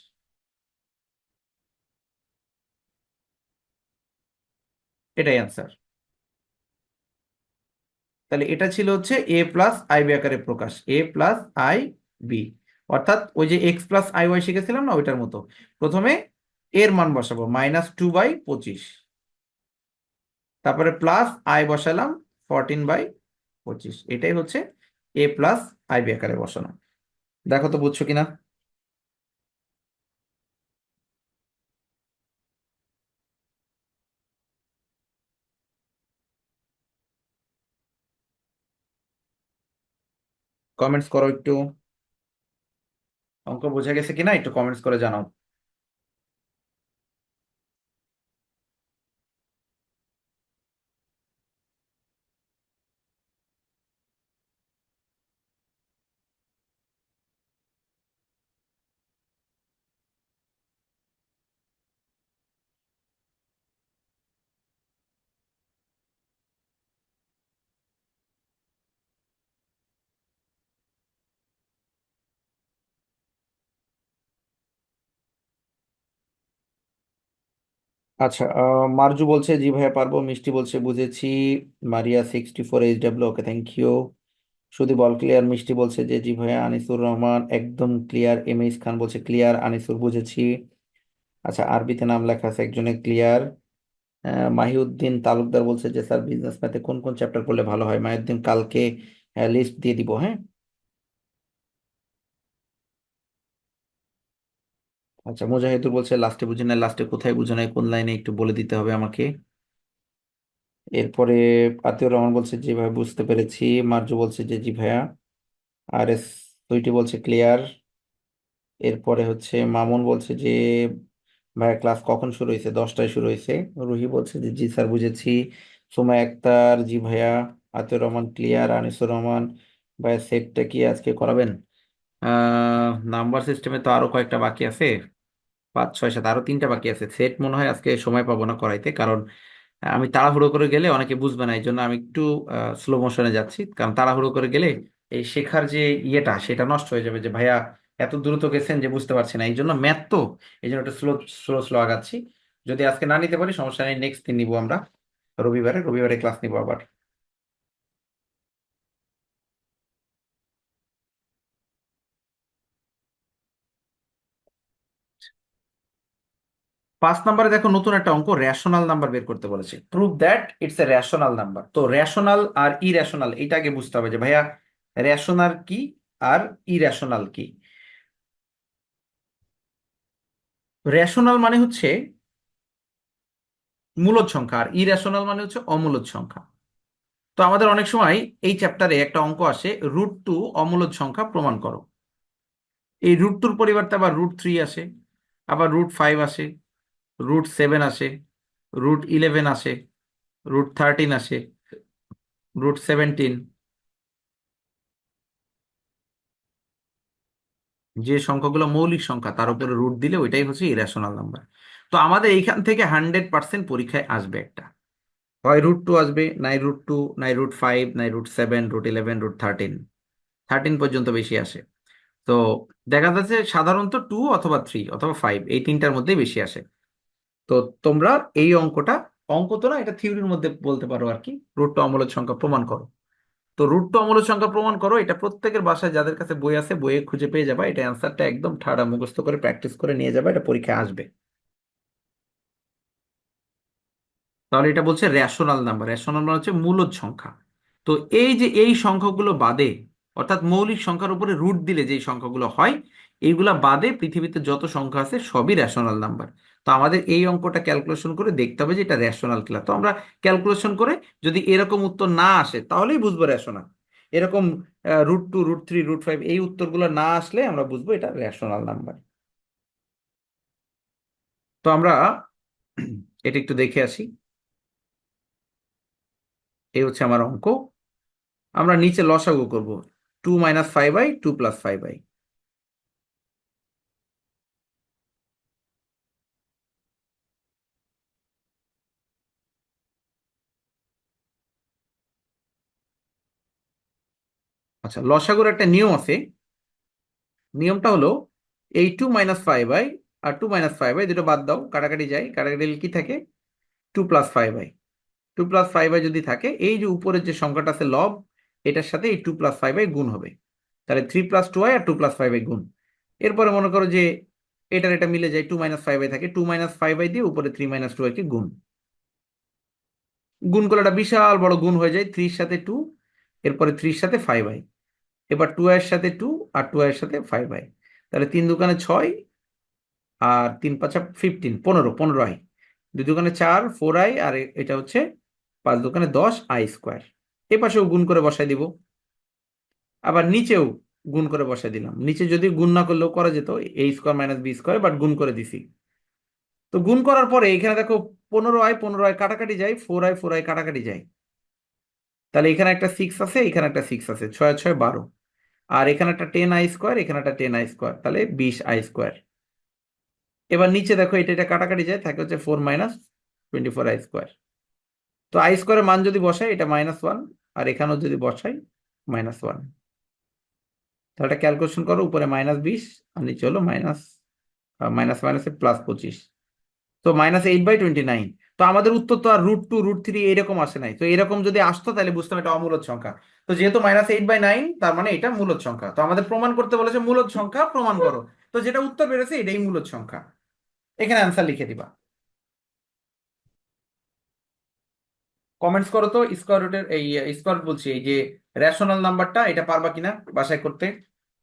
এটাই অ্যান্সার। তাহলে এটা ছিল হচ্ছে a+i/b আকারে প্রকাশ, a+i/b। অর্থাৎ ওই যে x+iy শিখেছিলাম না, ওইটার মতো। প্রথমে এর মান বসাবো -2/25, তারপরে প্লাস আই বসালাম 14/25। এটাই হচ্ছে a+i/b আকারে বসানো। দেখো তো বুঝছো কিনা। কমেন্টস করো একটু, অঙ্ক বোঝা গেছে কিনা একটু কমেন্টস করে জানাও। আচ্ছা, মারজু বলছে জি ভাইয়া পারবো, মিষ্টি বলছে বুঝেছি, Maria 64 HW, okay thank you. Sudip all clear, Mishti বলছে যে জি ভাইয়া, আনিসুর রহমান একদম ক্লিয়ার, এম এইচ খান বলছে ক্লিয়ার, আনিসুর বুঝেছি। আচ্ছা, আরবিতে নাম লেখা আছে একজনের ক্লিয়ার। মাহিউদ্দিন তালুকদার বলছে যে স্যার বিজনেস ম্যাথে কোন কোন চ্যাপ্টার পড়লে ভালো হয়, মাহিউদ্দিন কালকে লিস্ট দিয়ে দিব, হ্যাঁ। আচ্ছা, মুজাহিদুর বলছে লাস্টে বুঝে নাই, লাস্টে কোথায় বুঝে নাই, কোন লাইনে একটু বলে দিতে হবে আমাকে। এরপরে আতিউর রহমান বলছে জি ভাই বুঝতে পেরেছি, মার্জু বলছে যে জি ভাইয়া, আর এস সুইটি বলছে ক্লিয়ার। এরপরে হচ্ছে মামুন বলছে যে ভাইয়া ক্লাস কখন শুরু হয়েছে, 10টায় শুরু হয়েছে। রুহি বলছে যে জি স্যার বুঝেছি। সুমায় আক্তার জি ভাইয়া। আতিউর রহমান ক্লিয়ার, আনিসুর রহমান ভাইয়া সেটটা কি আজকে করাবেন? নাম্বার সিস্টেমে তো আরো কয়েকটা বাকি আছে, 5 6 7, আরো 3টা বাকি আছে। সেট মনে হয় আজকে সময় পাবো না করাইতে, কারণ আমি তাড়াহুড়ো করে গেলে অনেকে বুঝবে না, এই জন্য আমি একটু স্লো মোশনে যাচ্ছি, কারণ তাড়াহুড়ো করে গেলে এই শেখার যে ইয়েটা সেটা নষ্ট হয়ে যাবে, যে ভাইয়া এত দ্রুত গেছেন যে বুঝতে পারছি না, এই জন্য ম্যাথ তো, এই জন্য একটু স্লো স্লো স্লো আগাচ্ছি। যদি আজকে না নিতে পারি সমস্যা নেই, নেক্সট দিন নিবো আমরা, রবিবারে রবিবারে ক্লাস নিবো আবার। 5 নম্বরে দেখো নতুন একটা অঙ্ক, রেশনাল নাম্বার বের করতে বলেছে, prove that it's a rational number. তো রেশনাল আর ইরেশনাল এটা আগে বুঝতে হবে যে ভাইয়া রেশনাল কি আর ইরেশনাল কি। রেশনাল মানে হচ্ছে মূলদ সংখ্যা, আর ইরেশনাল মানে হচ্ছে অমূলদ সংখ্যা। তো আমাদের অনেক সময় এই চ্যাপ্টারে একটা অঙ্ক আসে, √2 অমূলদ সংখ্যা প্রমাণ করো। এই √2 পরিবর্তে আবার √3 আসে, আবার √5 আসে, √7 আসে, √11 আসে, √13 আসে, √17। যে সংখ্যাগুলো মৌলিক সংখ্যা তার উপরে রুট দিলে ওইটাই হচ্ছে ইরেশনাল নাম্বার। তো আমাদের এইখান থেকে 100% পরীক্ষায় আসবে একটা, হয় √2 আসবে, নাই √2, নাই √5, নাই √7, √11, √13, 13 পর্যন্ত বেশি আসে। তো দেখা যাচ্ছে সাধারণত 2 অথবা 3 অথবা 5 এই তিনটার মধ্যেই বেশি আসে। তো তোমরা এই অঙ্কটা, অঙ্ক তো না, এটা থিওরির মধ্যে বলতে পারো আর কি, √2 অমূলদ সংখ্যা প্রমাণ করো। তো √2 অমূলদ সংখ্যা প্রমাণ করো, এটা প্রত্যেকের বাসায় যাদের কাছে বই আছে বইয়ে খুঁজে পেয়ে যাবে, এটা অ্যান্সারটা একদম ঠাড়া মুখস্থ করে প্র্যাকটিস করে নিয়ে যাবে, এটা পরীক্ষায় আসবে। তাহলে এটা বলছে রেশনাল নাম্বার, রেশনাল নাম্বার হচ্ছে মূলদ সংখ্যা। তো এই যে এই সংখ্যাগুলো বাদে, অর্থাৎ মৌলিক সংখ্যার উপরে রুট দিলে যে সংখ্যাগুলো হয়, এইগুলা বাদে পৃথিবীতে যত সংখ্যা আছে সবই রেশনাল নাম্বার। তো আমাদের এই অঙ্কটা ক্যালকুলেশন করে দেখতে হবে যে এটা রেশনাল কিনা। তো আমরা ক্যালকুলেশন করে যদি এরকম উত্তর না আসে তাহলেই বুঝবো রেশনাল। এরকম √2, √3, √5 এই উত্তরগুলো না আসলে আমরা বুঝবো এটা রেশনাল নাম্বার। তো আমরা এটা একটু দেখে আসি। এই হচ্ছে আমার অঙ্ক, আমরা নিচে লসাগু করব, 2 - 5/2 + 5/। আচ্ছা, লসাগুর একটা নিয়ম আছে। নিয়মটা হলো এই 2 - 5/, আর 2 - 5/, দুটো বাদ দাও, কাটাকাটি যায়, কাটাকাটি গেলে কি থাকে, 2 + 5/। 2 + 5/, যদি থাকে এই যে উপরের যে সংখ্যাটা আছে লব, এটার সাথে এই 2 + 5/, গুণ হবে। তাহলে 3 + 2i আর 2 + 5/, গুণ। এরপরে মনে করো যে এটার এটা মিলে যায়, 2 - 5/, থাকে 2 - 5/, দিয়ে উপরে 3 - 2i কে গুণ। গুণ করলে একটা বিশাল বড় গুণ হয়ে যায়, 3 র সাথে 2, এরপরে 3 র সাথে 5i, এবার 2 এর সাথে 2, আর 2 এর সাথে 5i। তাহলে 3 × 2 = 6, আর 3 × 5 = 15, 15i। 2 × 4 = 4i, আর এটা হচ্ছে 5 × 2 = 10i²। এ পাশেও গুণ করে বসাই দিব, আবার নিচেও গুণ করে বসাই দিলাম। নিচে যদি গুণ না করলেও করা যেত, a² - b², বাট গুণ করে দিছি। তো গুণ করার পরে এখানে দেখো 15i 15i কাটাকাটি যায়, 4i 4i কাটাকাটি যায়। তাহলে এখানে একটা 6 আছে, এখানে একটা 6 আছে, 6 আর 6 = 12। আর এখানে একটা 10i², এখানে একটা 10i², তাহলে 20i²। এবার নিচে দেখো এটা এটা কাটাকাটি যায়, থাকে হচ্ছে 4 - 24i²। তো i² মান যদি বসাই, এটা -1, আর এখানেও যদি বসাই -1। তাহলে এটা ক্যালকুলেশন করো, উপরে -20, আর নিচে হলো মাইনাস, মাইনাস মাইনাসে +25। তো -8/29। তো আমাদের উত্তর তো আর √2 √3 এরকম আসে নাই, তো এরকম যদি আসতো তাহলে বুঝতাম এটা অমূলদ সংখ্যা। তো যেহেতু -8/9, তার মানে এটা মূলদ সংখ্যা। তো আমাদের প্রমাণ করতে বলেছে মূলদ সংখ্যা প্রমাণ করো। তো যেটা উত্তর বেরোছে এটাই মূলদ সংখ্যা। এখানে অ্যান্সার লিখে দিবা। কমেন্টস করো তো স্কোয়ার রুটের এই স্কোয়ার বলছি, এই যে রেশনাল নাম্বারটা, এটা পারবা কিনা বাসায় করতে।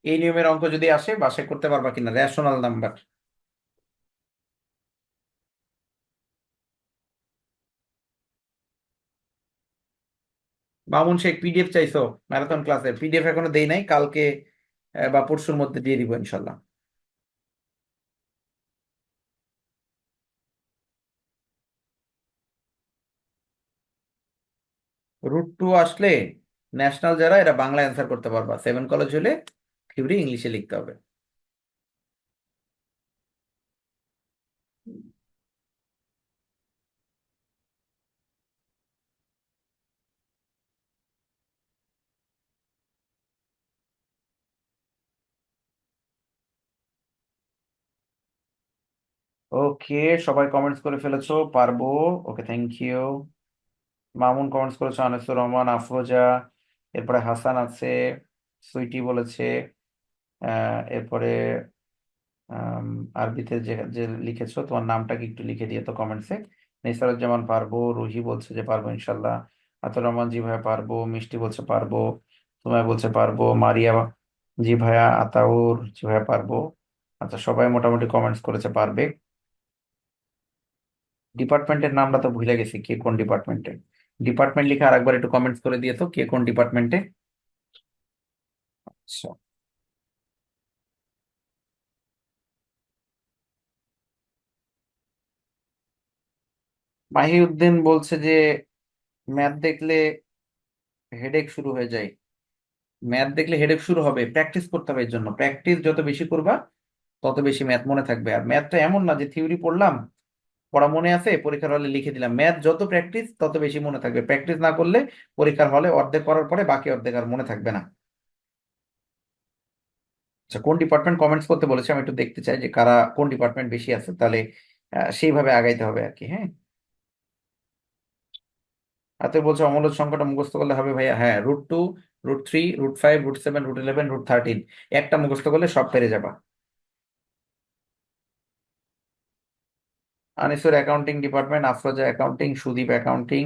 এই নিয়মের অঙ্ক যদি আসে বাসায় করতে পারবা কিনা rational number. Mamun Sheikh PDF চাইছো? ম্যারাথন ক্লাসের পিডিএফ এখনো দেই নাই, কালকে বা পরশুর মধ্যে দিয়ে দিব ইনশাল্লাহ। √2 আসলে ন্যাশনাল যারা এরা বাংলা অ্যান্সার করতে পারবা, 7 কলেজ হলে থিওরি ইংলিশে লিখতে হবে। ওকে, সবাই কমেন্টস করে ফেলেছো, পারবো। ওকে, থ্যাংক ইউ। মামুন কমেন্টস করেছো, আনিসুর রহমান, আফরোজা, এরপরে হাসান আছে, সুইটি বলেছে, এরপরে আম, আরবিতে যে যে লিখেছো তোমার নামটা কি একটু লিখে দিয়ে তো কমেন্টসে। নিসারুজ্জামান পারবো, রুহি বলছে যে পারবো ইনশাল্লাহ, আতর রহমান জি ভাইয়া পারবো, মিষ্টি বলছে পারবো, তোমায় বলছে পারবো, মারিয়া জি ভাইয়া, আতাউর জি ভাইয়া পারবো। আচ্ছা, সবাই মোটামুটি কমেন্টস করেছে পারবে। ডিপার্টমেন্টের নামটা তো ভুলে গেছি, কে কোন ডিপার্টমেন্টে। ডিপার্টমেন্ট লিখে আরেকবার একটু কমেন্টস করে দিয়ে তো কে কোন ডিপার্টমেন্টে। আচ্ছা, মাহিউদ্দিন বলছে যে ম্যাথ দেখলে হেডেক শুরু হয়ে যায়। ম্যাথ দেখলে হেডেক শুরু হবে, প্র্যাকটিস করতে হবে। এর জন্য প্র্যাকটিস যত বেশি করবা তত বেশি ম্যাথ মনে থাকবে। আর ম্যাথটা এমন না যে থিওরি পড়লাম, পড়া মনে আছে, পরীক্ষার হলে লিখে দিলাম। ম্যাথ যত প্র্যাকটিস তত বেশি মনে থাকবে। প্র্যাকটিস না করলে পরীক্ষার হলে অর্ধেক করার পরে বাকি অর্ধেক আর মনে থাকবে না। আচ্ছা, কোন ডিপার্টমেন্ট কমেন্টস করতে বলেছে আমি একটু দেখতে চাই যে কারা কোন ডিপার্টমেন্ট বেশি আছে, তাহলে সেইভাবে আগাইতে হবে আর কি। হ্যাঁ, হাতে বলছে অমূলদ সংখ্যাটা মুখস্থ করলে হবে ভাইয়া। হ্যাঁ, √2, √3, √5, √7, √11, √13 একটা মুখস্থ করলে সব পেরে যাবা। Anisur accounting department, Afroza accounting, Sudip accounting,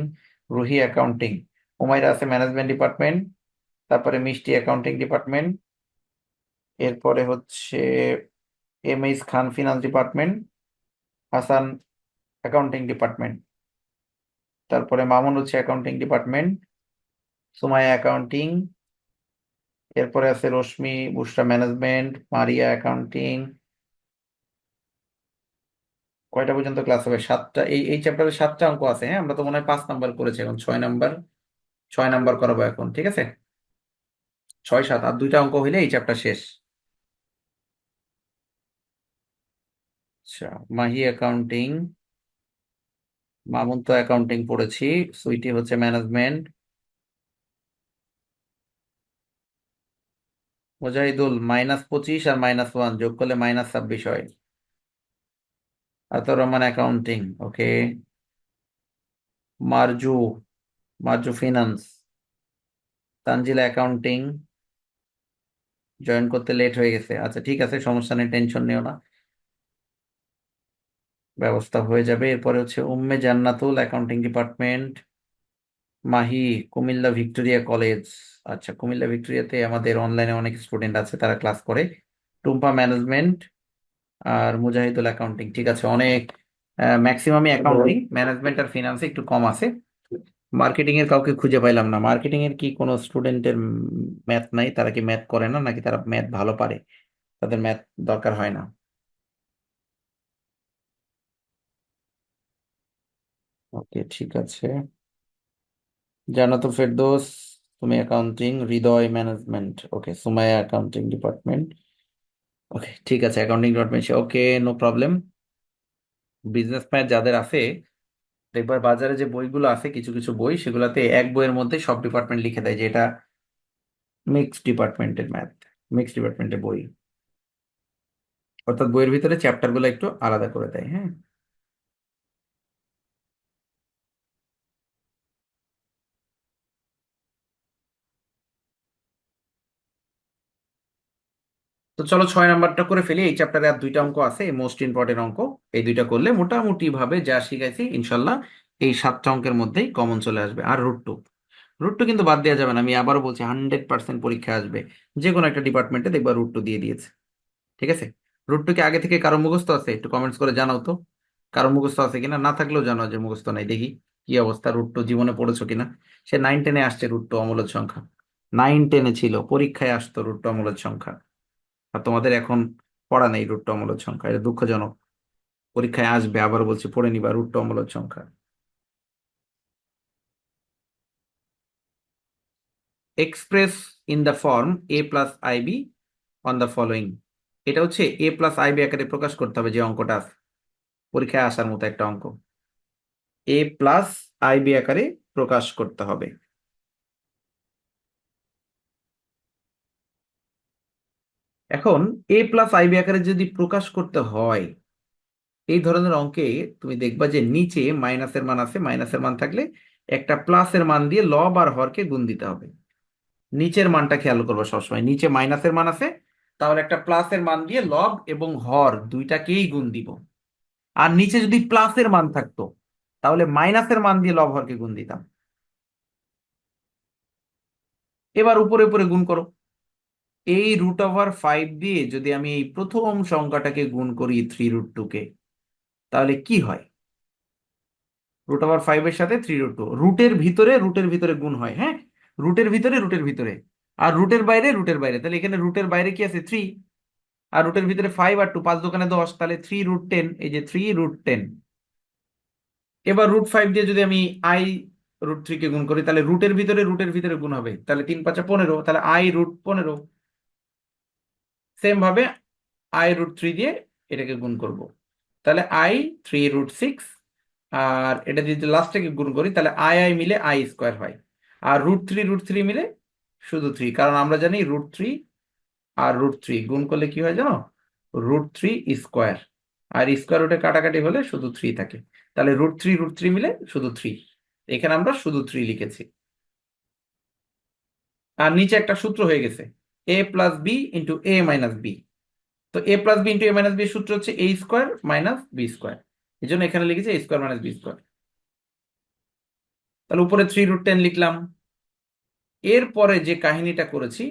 Ruhi accounting, Humaira আছে ম্যানেজমেন্ট ডিপার্টমেন্ট, তারপরে মিষ্টি অ্যাকাউন্টিং ডিপার্টমেন্ট, এরপরে হচ্ছে M H Khan finance department, Hasan accounting department, তারপরে মামুন হচ্ছে অ্যাকাউন্টিং ডিপার্টমেন্ট, সুমাইয়া অ্যাকাউন্টিং, এরপরে আছে রশ্মি বুশরা ম্যানেজমেন্ট, মারিয়া অ্যাকাউন্টিং। কয়টা পর্যন্ত ক্লাস হবে? 7টা। এই চ্যাপ্টারে 7টা অঙ্ক আছে। হ্যাঁ, আমরা তো মনে হয় 5 নাম্বার করেছি, এখন 6 নাম্বার। 6 নাম্বার করাবো এখন, ঠিক আছে। 6 7 আর 2টা অঙ্ক হইলে এই চ্যাপ্টার শেষ। আচ্ছা, মাহি অ্যাকাউন্টিং, মামুন তো অ্যাকাউন্টিং পড়েছি, সুইটি হচ্ছে ম্যানেজমেন্ট, মুজাহিদুল -25 আর -1 যোগ করলে -26 হয়। আতর রহমান অ্যাকাউন্টিং, ওকে। মারজু, মারজু ফিনান্স, তানজিলা অ্যাকাউন্টিং, জয়েন করতে লেট হয়ে গেছে। আচ্ছা, ঠিক আছে, সমস্যা নেই, টেনশন নিও না, ব্যবস্থা হয়ে যাবে। এরপরে হচ্ছে Umme Jannatul accounting department, Mahi Comilla Victoria College. আচ্ছা, কুমিল্লা ভিক্টোরিয়াতে আমাদের অনলাইনে অনেক স্টুডেন্ট আছে, তারা ক্লাস করে। টুম্পা ম্যানেজমেন্ট, আর মুজাহিদুল অ্যাকাউন্টিং। ঠিক আছে, অনেক ম্যাক্সিমামই অ্যাকাউন্টিং, ম্যানেজমেন্ট আর ফিনান্সে একটু কম আছে। মার্কেটিং এর কাউকে খুঁজে পাইলাম না। মার্কেটিং এর কি কোনো স্টুডেন্টের ম্যাথ নাই? তারা কি ম্যাথ করে না, নাকি তারা ম্যাথ ভালো পারে, তাদের ম্যাথ দরকার হয় না? ওকে, ঠিক আছে। জান্নাতুল ফেরদৌস, তুমি অ্যাকাউন্টিং, হৃদয় ম্যানেজমেন্ট, ওকে। সুমাইয়া অ্যাকাউন্টিং ডিপার্টমেন্ট, ওকে, ঠিক আছে, অ্যাকাউন্টিং ডিপার্টমেন্ট, ওকে, নো প্রবলেম। বিজনেস ম্যাথ যাদের আছে, দেখবার বাজারে যে বইগুলো আছে, কিছু কিছু বই সেগুলোতে এক বইয়ের মধ্যে সব ডিপার্টমেন্ট লিখে দেয় যে এটা মিক্সড ডিপার্টমেন্টের ম্যাথ, মিক্সড ডিপার্টমেন্টের বই। অর্থাৎ বইয়ের ভিতরে চ্যাপ্টার গুলো একটু আলাদা করে দেয়। হ্যাঁ, তো চলো 6 নাম্বারটা করে ফেলি। এই চ্যাপ্টারে আর দুইটা অঙ্ক আছে, মোস্ট ইম্পর্টেন্ট অঙ্ক। এই দুইটা করলে মোটামুটি ভাবে যা শিখাইছি ইনশাল্লাহ এই 7টা অঙ্কের মধ্যেই কমন চলে আসবে। আর √2, √2 কিন্তু বাদ দেওয়া যাবে না, আমি আবারও বলছি 100% পরীক্ষা আসবে। যে কোনো একটা ডিপার্টমেন্টে দেখবা √2 দিয়ে দিয়েছে। ঠিক আছে? √2 কি আগে থেকে কারো মুখস্থ আছে? একটু কমেন্টস করে জানাও তো, কারো মুখস্থ আছে কিনা। না থাকলেও জানাও যে মুখস্থ নাই, দেখি কি অবস্থা। √2 জীবনে পড়েছো কিনা। সে 9-10-এ আসছে √2 অমূলদ সংখ্যা, 9-10-এ ছিল, পরীক্ষায় আসতো √2 অমূলদ সংখ্যা। আর তোমাদের এখন পড়া নেই √2 অমূলদ সংখ্যা, এটা দুঃখজনক। পরীক্ষায় আসবে, আবার বলছি, পড়ে নিবা √2 অমূলদ সংখ্যা। Express in the form a+ib on the following. এটা হচ্ছে a+ib আকারে প্রকাশ করতে হবে, যে অঙ্কটা আছে পরীক্ষায় আসার মতো একটা অঙ্ক। a+ib আকারে প্রকাশ করতে হবে। এখন a+ib আকারে যদি প্রকাশ করতে হয় এই ধরনের অঙ্কে, তুমি দেখবা যে নিচে মাইনাসের মান আছে, মাইনাসের মান থাকলে একটা প্লাসের মান দিয়ে লব আর হরকে গুণ দিতে হবে। নিচের মানটা খেয়াল করবো সবসময়, নিচে মাইনাসের মান আছে, তাহলে একটা প্লাসের মান দিয়ে লব এবং হর দুইটাকেই গুণ দিব। আর নিচে যদি প্লাসের মান থাকতো তাহলে মাইনাসের মান দিয়ে লব হরকে গুণ দিতাম। এবার উপরে উপরে গুণ করো। এই √5 দিয়ে যদি আমি এই প্রথম সংখ্যাটাকে গুণ করি 3√2 কে, তাহলে কি হয়? √5 এর সাথে 3√2, রুটের ভিতরে গুণ হয়, হ্যাঁ, রুটের ভিতরে, আর রুটের বাইরে রুটের বাইরে। তাহলে এখানে রুটের বাইরে কি আছে? 3। আর রুটের ভিতরে 5 আর 2, 5 দোকানে 10, তাহলে 3√10, এই যে 3√10। এবার √5 দিয়ে যদি আমি i√3 কে গুণ করি, তাহলে রুটের ভিতরে গুণ হবে, তাহলে 3×5 = 15, তাহলে i√15। সেম ভাবে i√3 দিয়ে এটাকে গুণ করব, তাহলে i3√6। আর এটা যদি লাস্টে গুণ করি তাহলে আই মিলে i² হয়। আর √3 মিলে শুধু 3, কারণ আমরা জানি √3 আর √3 গুণ করলে কি হয় জানো? √3²। আর স্কোয়ার রুটে কাটাকাটি হলে শুধু 3 থাকে। তাহলে √3 মিলে শুধু 3। এখানে আমরা শুধু 3 লিখেছি। আর নিচে একটা সূত্র হয়ে গেছে, a+b × a−b। তো a+b × a−b এর সূত্র হচ্ছে a² - b²। এই জন্য এখানে লিখেছি a² - b²। তাহলে উপরে 3√10 লিখলাম। এরপরে যে কাহিনীটা করেছি,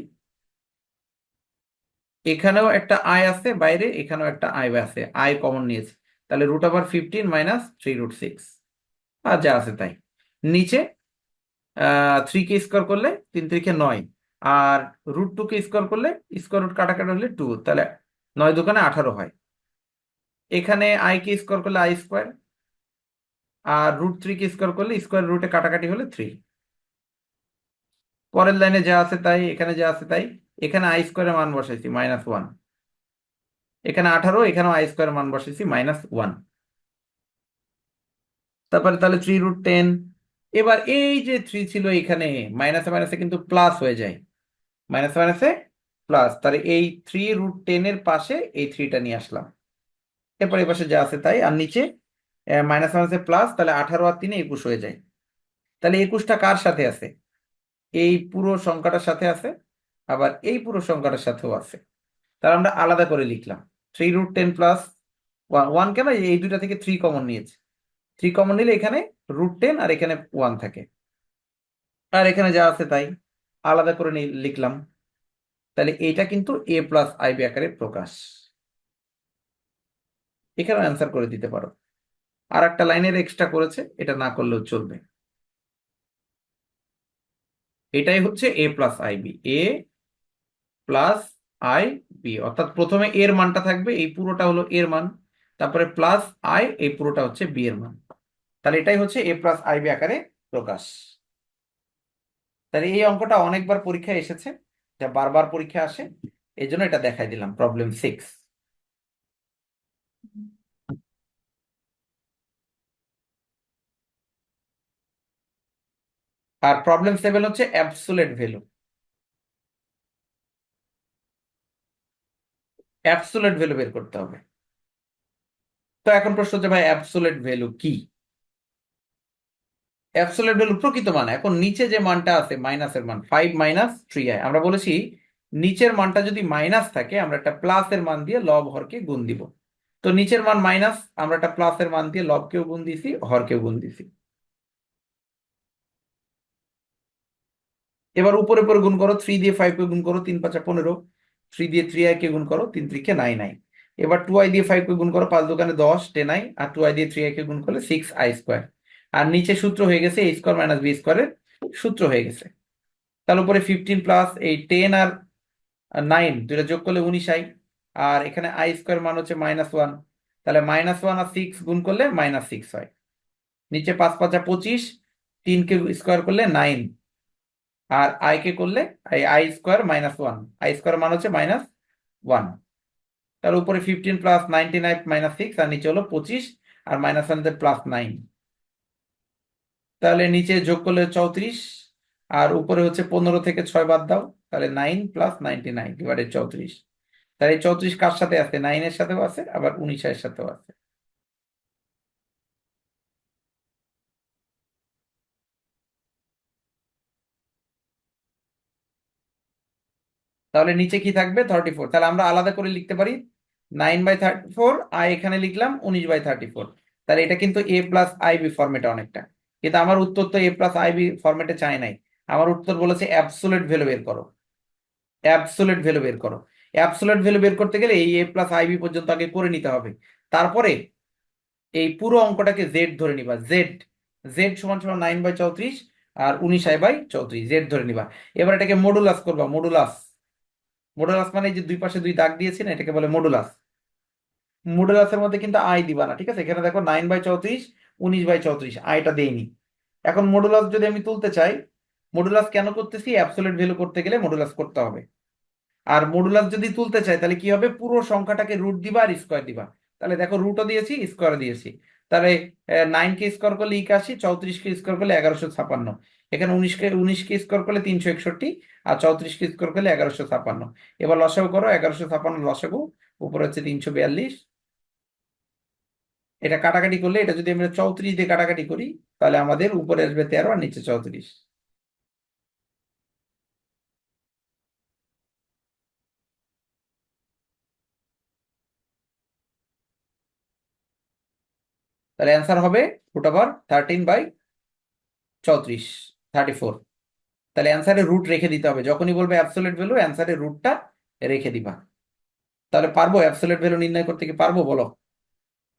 এখানেও একটা আই আছে বাইরে, এখানেও একটা আই আছে, আই কমন নিয়েছি। তাহলে √15 - 3√6, আর যা আছে তাই। নিচে 3 কে স্কোয়ার করলে 3×3 = 9, আর √2 কে স্কোয়ার করলে স্কোয়ার রুট কাটাকাটি হলে 2, তাহলে 9×2 = 18 হয়। এখানে আই কে স্কোয়ার করলে i², আর √3 কে স্কোয়ার করলে স্কোয়ার রুটে কাটাকাটি হলে 3। পরের লাইনে যা আছে তাই, এখানে যা আছে তাই। এখানে i² মান বসাইছি -1, এখানে 18, এখানেও i² মান বসাইছি -1। তারপরে তাহলে 3√10। এবার এই যে 3 ছিল এখানে, মাইনাসে মাইনাসে কিন্তু প্লাস হয়ে যায়, মাইনাসে মাইনাসে প্লাস, তাহলে এই 3√10 এর পাশে এই 3টা নিয়ে আসলাম। এরপর এই পাশে যা আছে তাই, আর নিচে মাইনাসে মাইনাসে প্লাস, তাহলে 18 আর 3 21 হয়ে যায়। তাহলে 21টা কার সাথে আছে? এই পুরো সংখ্যাটার সাথে আছে, আবার এই পুরো সংখ্যাটার সাথেও আছে। তাহলে আমরা আলাদা করে লিখলাম 3√10 + 1 কেন, এই দুইটা থেকে 3 কমন নিয়েছে। 3 কমন নিলে এখানে √10 আর এখানে 1 থাকে, আর এখানে যা আছে তাই আলাদা করে লিখলাম। তাহলে এইটা কিন্তু a+ib আকারে প্রকাশ। এখানে অ্যান্সার করে দিতে পারো। আর একটা লাইনের এক্সট্রা করেছে, এটা না করলেও চলবে। এটাই হচ্ছে a+ib, a+ib, অর্থাৎ প্রথমে এর মানটা থাকবে, এই পুরোটা হলো এর মান, তারপরে প্লাস আই, এই পুরোটা হচ্ছে বি এর মান। তাহলে এটাই হচ্ছে a+ib আকারে প্রকাশ। তাহলে এই অঙ্কটা অনেকবার পরীক্ষায় এসেছে, যা বারবার পরীক্ষা আসে, এই জন্য এটা দেখাই দিলাম, প্রবলেম 6। আর প্রবলেম 7 হচ্ছে অ্যাবসোলিউট ভ্যালু। অ্যাবসোলিউট ভ্যালু বের করতে হবে। তো এখন প্রশ্ন হচ্ছে, ভাই অ্যাবসোলিউট ভ্যালু কি? অ্যাবসোলিউট ভ্যালু প্রকৃত মান। এখন নিচে যে মানটা আছে মাইনাসের মান 5 - 3i, আমরা বলেছি নিচের মানটা যদি মাইনাস থাকে আমরা একটা প্লাসের মান দিয়ে লব হরকে গুণ দিব। তো নিচের মান মাইনাস, আমরা একটা প্লাসের মান দিয়ে লবকেও গুণ দিছি, হরকেও গুণ দিছি। এবার উপরে উপরে গুণ করো, 3 দিয়ে 5 কে গুণ করো, 3 × 5 = 15। 3 দিয়ে 3i কে গুণ করো, 3 × 3 = 9i। এবার 2i দিয়ে 5 কে গুণ করো, 5 × 2 = 10, 10i। আর 2i দিয়ে 3i কে গুণ করলে 6i²। আর নিচে সূত্র হয়ে গেছে a² - b² সূত্র হয়ে গেছে। তার উপরে 15 প্লাস এই 10 আর 9 দুইটা যোগ করলে 19i। আর এখানে i² মান হচ্ছে -1, তাহলে -1 আর 6 গুণ করলে -6 হয়। নিচে 5 × 5 = 25, 3 কে স্কোয়ার করলে 9, আর আই কে করলে i² - 1, i² মান হচ্ছে -1। তার উপরে 15 প্লাস 99 -6, আর নিচে হলো 25, আর -1 +9, তাহলে নিচে যোগ করলে 34, আর উপরে হচ্ছে 15 থেকে 6 বাদ দাও, তাহলে 9 + 99 / 34। তাহলে এই 34 কার সাথে আছে? 9 এর সাথেও আছে, আবার 19 এর সাথেও আছে। তাহলে নিচে কি থাকবে? 34। তাহলে আমরা আলাদা করে লিখতে পারি 9/34, আর এখানে লিখলাম 19/34। তাহলে এটা কিন্তু a+ib ফরম্যাটে অনেকটা। কিন্তু আমার উত্তর তো a+ib ফরম্যাটে চাই নাই। আমার উত্তর বলেছে অ্যাবসোলিউট ভ্যালু বের করো। অ্যাবসোলিউট ভ্যালু বের করো। অ্যাবসোলিউট ভ্যালু বের করতে গেলে এই a+ib পর্যন্ত আগে করে নিতে হবে। তারপরে এই পুরো অঙ্কটাকে জেড ধরে নিবা। জেড জেড সমান সমান 9/34 আর 19i/34, জেড ধরে নিবা। এবার এটাকে মডুলাস করবা। মডুলাস, মডুলাস মানে এই যে দুই পাশে দুই দাগ দিয়েছি না, এটাকে বলে মডুলাস। মডুলাসের মধ্যে কিন্তু আই দিবা না, ঠিক আছে? এখানে দেখো 9/34, 19/34, আইটা দেইনি। এখন মডুলাস যদি আমি তুলতে চাই, মডুলাস কেন করতেছি? অ্যাবসলিউট ভ্যালু করতে গেলে মডুলাস করতে হবে। আর মডুলাস যদি তুলতে চাই তাহলে কি হবে? পুরো সংখ্যাটাকে রুট দিবা আর স্কোয়ার দিবা। তাহলে দেখো রুটও দিয়েছি, স্কোয়ার দিয়েছি। তাহলে 9 কে স্কোয়ার করলে 81, 34 কে স্কোয়ার করলে 1156, এখানে 19কে স্কোয়ার করলে 361, আর 34 কে স্কোয়ার করলে 1156। এবার লসাগু করো, 1156 লসাগু, উপরে হচ্ছে 342। এটা কাটাকাটি করলে, এটা যদি আমরা 34 দিয়ে কাটাকাটি করি, তাহলে আমাদের উপরে আসবে 13 আর নিচে 34। তাহলে অ্যান্সার হবে √13/34, 34। তাহলে অ্যান্সারে রুট রেখে দিতে হবে। যখনই বলবে অ্যাবসলিউট ভ্যালু, অ্যান্সারে রুটটা রেখে দিবা। তাহলে পারবো অ্যাবসলিউট ভ্যালু নির্ণয় করতে? কি পারবো বলো?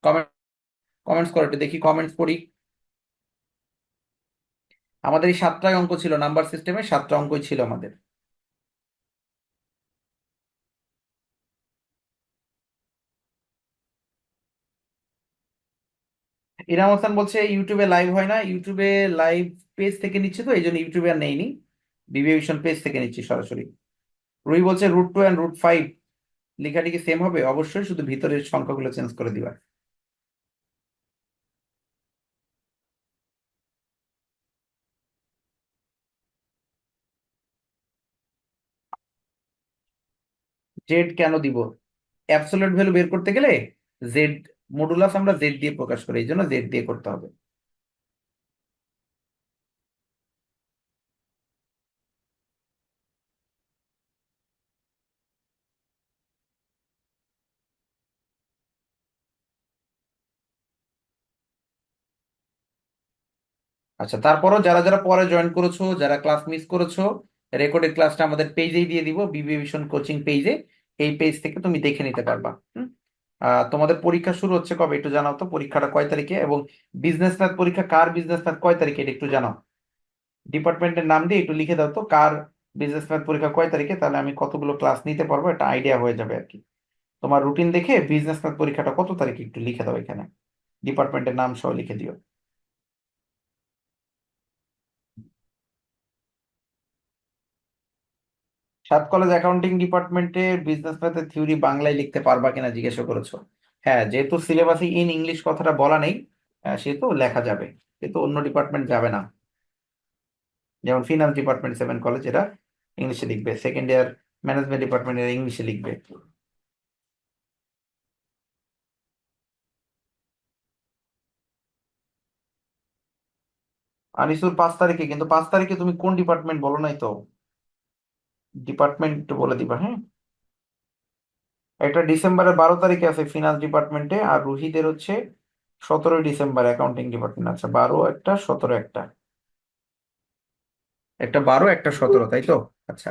কমেন্ট, কমেন্টস করো একটু দেখি, কমেন্টস পড়ি। আমাদের এই 7টাই অঙ্ক ছিল, নাম্বার সিস্টেমে 7টা অঙ্কই ছিল আমাদের। ইনাম হাসান বলছে ইউটিউবে লাইভ হয় না। ইউটিউবে লাইভ পেজ থেকে নিচ্ছে, তো এই জন্য ইউটিউবে আর নেইনি, বিবিএ পেজ থেকে নিচ্ছি সরাসরি। রুই বলছে √2 অ্যান্ড √5 লেখাটি কি সেম হবে? অবশ্যই, শুধু ভিতরের সংখ্যাগুলো চেঞ্জ করে দিবা। জেড কেন দিব? অ্যাবসলিউট ভ্যালু বের করতে গেলে জেড, মডুলাস আমরা জেড দিয়ে প্রকাশ করি, এই জন্য জেড দিয়ে করতে হবে। আচ্ছা, তারপরও যারা যারা পরে জয়েন করেছো, যারা ক্লাস মিস করেছো, রেকর্ডেড ক্লাসটা আমাদের পেজেই দিয়ে দিব, বিবিএ ভিশন কোচিং পেজে। এই পেজ থেকে তুমি দেখে নিতে পারবা। হুম? তোমাদের পরীক্ষা শুরু হচ্ছে কবে একটু জানাও তো, পরীক্ষাটা কয় তারিখে? এবং বিজনেস ম্যাথ পরীক্ষা কার, বিজনেস ম্যাথ কয় তারিখে, এটা একটু জানাও। ডিপার্টমেন্টের নাম দিয়ে একটু লিখে দাও তো, কার বিজনেস ম্যাথ পরীক্ষা কয় তারিখে, তাহলে আমি কতগুলো ক্লাস নিতে পারবো, একটা আইডিয়া হয়ে যাবে আর কি। তোমার রুটিন দেখে বিজনেস ম্যাথ পরীক্ষাটা কত তারিখে একটু লিখে দাও এখানে, ডিপার্টমেন্টের নাম সহ লিখে দিও। সাত কলেজ অ্যাকাউন্টিং ডিপার্টমেন্টের বিজনেস ম্যাথের থিওরি বাংলায় লিখতে পারবা কিনা জিজ্ঞাসা করেছো। হ্যাঁ, যেহেতু সিলেবাসে ইন ইংলিশ কথাটা বলা নেই, সেহেতু লেখা যাবে, কিন্তু অন্য ডিপার্টমেন্ট যাবে না। যেমন ফিনান্স ডিপার্টমেন্ট 7 কলেজ, এরা ইংলিশে লিখবে। সেকেন্ড ইয়ার ম্যানেজমেন্ট ডিপার্টমেন্ট এরা ইংলিশে লিখবে। আনিসুর 5 তারিখে, কিন্তু 5 তারিখে তুমি কোন ডিপার্টমেন্ট বলো নাই তো। ডিপার্টমেন্ট একটু বলে দিবা, হ্যাঁ। একটা ডিসেম্বরের 12 তারিখে আছে ফিনান্স ডিপার্টমেন্টে, আর রুহিদের হচ্ছে 17ই ডিসেম্বর অ্যাকাউন্টিং ডিপার্টমেন্ট। আচ্ছা, 12 একটা, 17 একটা, একটা 12 একটা 17, তাই তো? আচ্ছা,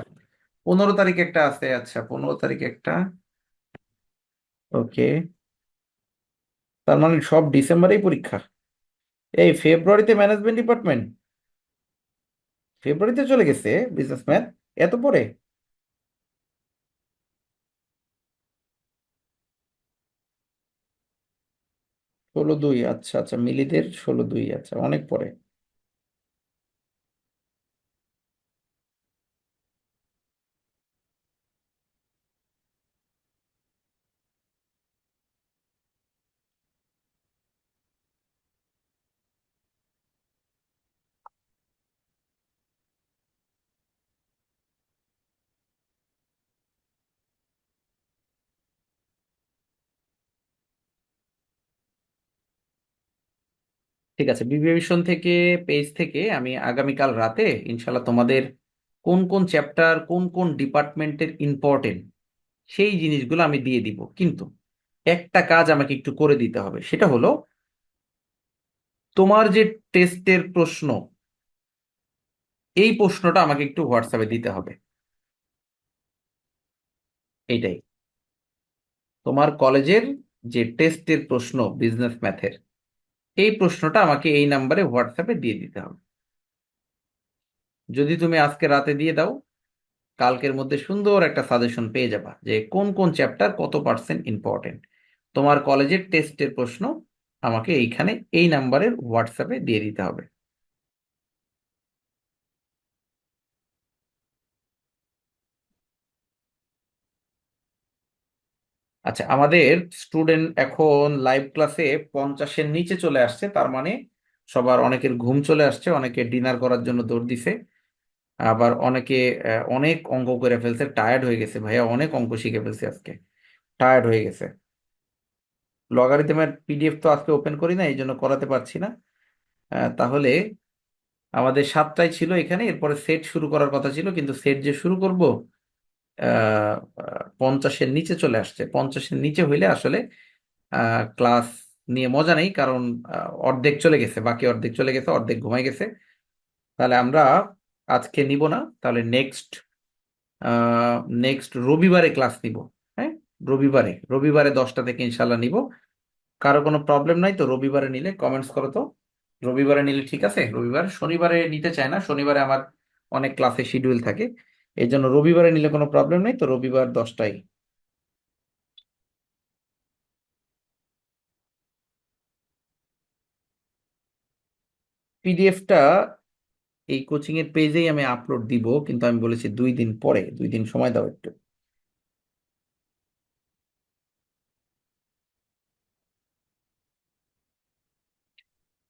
15 তারিখে একটা আছে। আচ্ছা, 15 তারিখে একটা। ওকে, তার মানে সব ডিসেম্বরেই পরীক্ষা। এই ফেব্রুয়ারিতে ম্যানেজমেন্ট ডিপার্টমেন্ট, ফেব্রুয়ারিতে চলে গেছে বিজনেস ম্যাথ, এত পরে? 16/2, আচ্ছা আচ্ছা, মিলিদের 16/2, আচ্ছা অনেক পরে। ঠিক আছে, বিবেচন থেকে, পেজ থেকে আমি আগামীকাল রাতে ইনশাল্লাহ তোমাদের কোন কোন চ্যাপ্টার, কোন কোন ডিপার্টমেন্টের ইম্পর্টেন্ট, সেই জিনিসগুলো আমি দিয়ে দিব। কিন্তু একটা কাজ আমাকে একটু করে দিতে হবে, সেটা হলো তোমার যে টেস্টের প্রশ্ন, এই প্রশ্নটা আমাকে একটু হোয়াটসঅ্যাপে দিতে হবে। এইটাই, তোমার কলেজের যে টেস্টের প্রশ্ন বিজনেস ম্যাথের, এই প্রশ্নটা আমাকে এই নাম্বারে হোয়াটসঅ্যাপে দিয়ে দিতে হবে। যদি তুমি আজকে রাতে দিয়ে দাও, কালকের মধ্যে সুন্দর একটা সাজেশন পেয়ে যাবা যে কোন কোন চ্যাপ্টার কত পার্সেন্ট ইম্পর্টেন্ট। তোমার কলেজের টেস্টের প্রশ্ন আমাকে এইখানে এই নাম্বারের হোয়াটসঅ্যাপে দিয়ে দিতে হবে। আচ্ছা, আমাদের স্টুডেন্ট এখন লাইভ ক্লাসে 50-এর নিচে চলে আসছে, তার মানে সবার অনেকের ঘুম চলে আসছে, অনেকে ডিনার করার জন্য দৌড় দিছে। আবার অনেকে অনেক অঙ্ক করে ফেলছে, টায়ার্ড হয়ে গেছে, ভাইয়া অনেক অঙ্ক শিখে ফেলছে আজকে, টায়ার্ড হয়ে গেছে। লগারিদমের পিডিএফ তো আজকে ওপেন করি না, এই জন্য করাতে পারছি না। তাহলে আমাদের 7টায় ছিল এখানে, এরপরে সেট শুরু করার কথা ছিল, কিন্তু সেট যে শুরু করব 50-এর নিচে চলে আসছে। 50-এর নিচে হইলে আসলে ক্লাস নিয়ে মজা নেই, কারণ অর্ধেক চলে গেছে, বাকি অর্ধেক চলে গেছে, অর্ধেক ঘুমাই গেছে। তাহলে আমরা আজকে নিব না, তাহলে নেক্সট নেক্সট রবিবারে ক্লাস নিব। হ্যাঁ, রবিবারে, রবিবারে 10টা থেকে ইনশাল্লাহ নিব। কারো কোনো প্রবলেম নাই তো রবিবারে নিলে? কমেন্টস করো তো, রবিবারে নিলে ঠিক আছে? রবিবার, শনিবারে নিতে চায় না, শনিবারে আমার অনেক ক্লাসে শিডিউল থাকে, এই জন্য রবিবারে নিলে কোনো প্রবলেম নেই তো, রবিবার 10টায়। পিডিএফটা এই কোচিং এর পেজেই আমি আপলোড দিব, কিন্তু আমি বলেছি 2 দিন পরে, 2 দিন সময় দাও একটু।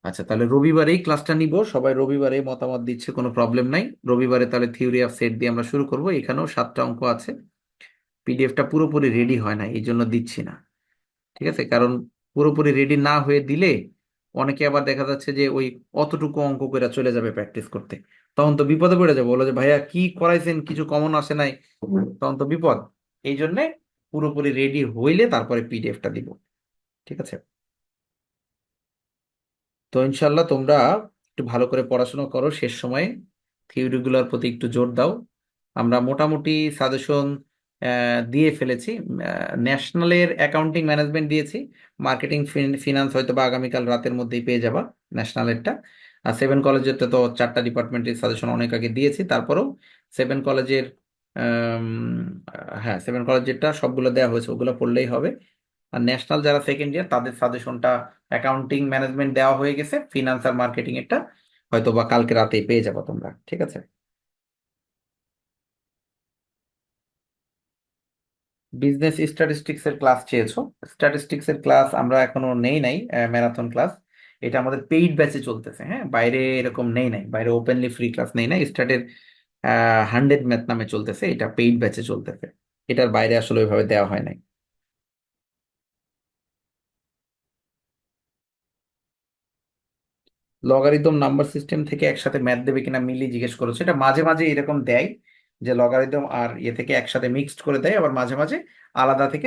আচ্ছা, তাহলে রবিবারেই ক্লাসটা নিব, সবাই রবিবারে মতামত দিচ্ছে, কোনো প্রবলেম নাই। রবিবারে তাহলে থিওরি অফ সেট দিয়ে আমরা শুরু করব, এখানেও 7টা অঙ্ক আছে। পিডিএফটা পুরোপুরি রেডি হয় না, এই জন্য দিচ্ছি না, ঠিক আছে? কারণ পুরোপুরি রেডি না হয়ে দিলে অনেকে আবার দেখা যাচ্ছে যে ওই অতটুকু অঙ্ক করে চলে যাবে প্র্যাকটিস করতে, তখন তো বিপদে পড়ে যাবে, বলো যে ভাইয়া কি করাইছেন, কিছু কমন আসে নাই, তখন তো বিপদ। এই জন্যে পুরোপুরি রেডি হইলে তারপরে পিডিএফটা দিব, ঠিক আছে? তো ইনশাল্লাহ তোমরা একটু ভালো করে পড়াশোনা করো, শেষ সময়ে থিওরিগুলোর প্রতি একটু জোর দাও। আমরা মোটামুটি সাজেশন দিয়ে ফেলেছি। ন্যাশনালের অ্যাকাউন্টিং ম্যানেজমেন্ট দিয়েছি, মার্কেটিং ফিনান্স হয়তো বা আগামীকাল রাতের মধ্যেই পেয়ে যাবা ন্যাশনালেরটা। আর 7 কলেজেরটা তো 4টা ডিপার্টমেন্টের সাজেশন অনেক আগে দিয়েছি, তারপরেও 7 কলেজের, হ্যাঁ 7 কলেজেরটা সবগুলো দেওয়া হয়েছে, ওগুলো পড়লেই হবে। আর ন্যাশনাল যারা সেকেন্ড ইয়ার, তাদের সাজেশনটা অ্যাকাউন্টিং ম্যানেজমেন্ট দেওয়া হয়ে গেছে, ফিনান্স আর মার্কেটিং এরটা হয়তো বা কালকে রাতেই পেয়ে যাবো তোমরা, ঠিক আছে? বিজনেস স্ট্যাটিস্টিক্স এর ক্লাস চেয়েছো? স্ট্যাটিস্টিক্স এর ক্লাস আমরা এখনো নেই নাই, ম্যারাথন ক্লাস। এটা আমাদের পেইড ব্যাচে চলতেছে, হ্যাঁ, বাইরে এরকম নেই নাই, বাইরে ওপেনলি ফ্রি ক্লাস নেই নাই। স্টার্টের 100 ম্যাথ নামে চলতেছে, এটা পেইড ব্যাচে চলতেছে, এটার বাইরে আসলে ওইভাবে দেওয়া হয় নাই। লগারিদম নাম্বার সিস্টেম থেকে একসাথে ম্যাথ দেবে কিনা মিলি জিজ্ঞেস করেছে, এটা মাঝে মাঝে এরকম দেয়, যে লগারিদম আর ইয়ে থেকে একসাথে মিক্সড করে দেয়, আবার মাঝে মাঝে আলাদা থেকে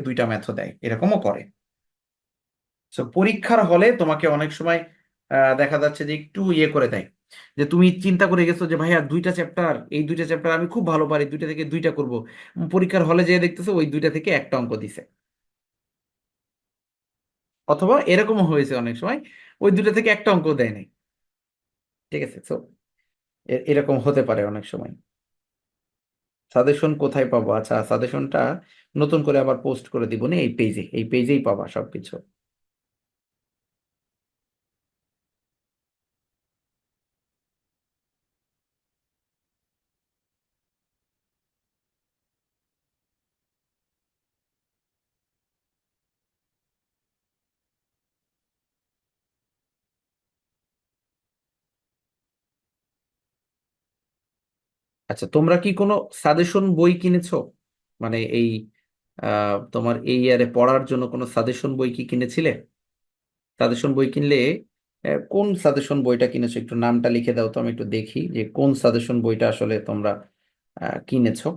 দুইটা ম্যাথও দেয়, এরকমও করে। তো পরীক্ষার হলে তোমাকে অনেক সময় দেখা যাচ্ছে যে একটু ইয়ে করে দেয়, যে তুমি চিন্তা করে গেছো যে ভাইয়া দুইটা চ্যাপ্টার আমি খুব ভালো পারি, দুইটা থেকে দুইটা করব, পরীক্ষার হলে যেয়ে দেখতেছো ওই দুইটা থেকে একটা অঙ্ক দিছে। অথবা এরকমও হয়েছে অনেক সময় ওই দুইটা থেকে একটা অঙ্ক দেয় নাই। ঠিক আছে, তো এরকম হতে পারে অনেক সময়। সাজেশন কোথায় পাবো? আচ্ছা, সাজেশনটা নতুন করে আবার পোস্ট করে দিব না, এই পেজেই পাবা সবকিছু। আচ্ছা, তোমরা কি কোনো সাজেশন বই কিনেছো? মানে এই তোমার এই ইয়ারে পড়ার জন্য কোনো সাজেশন বই কি কিনেছিলে? সাজেশন বই কিনলে কোন সাজেশন বইটা কিনেছো একটু নামটা লিখে দাও তো, আমি একটু দেখি যে কোন সাজেশন বইটা আসলে তোমরা কিনেছো।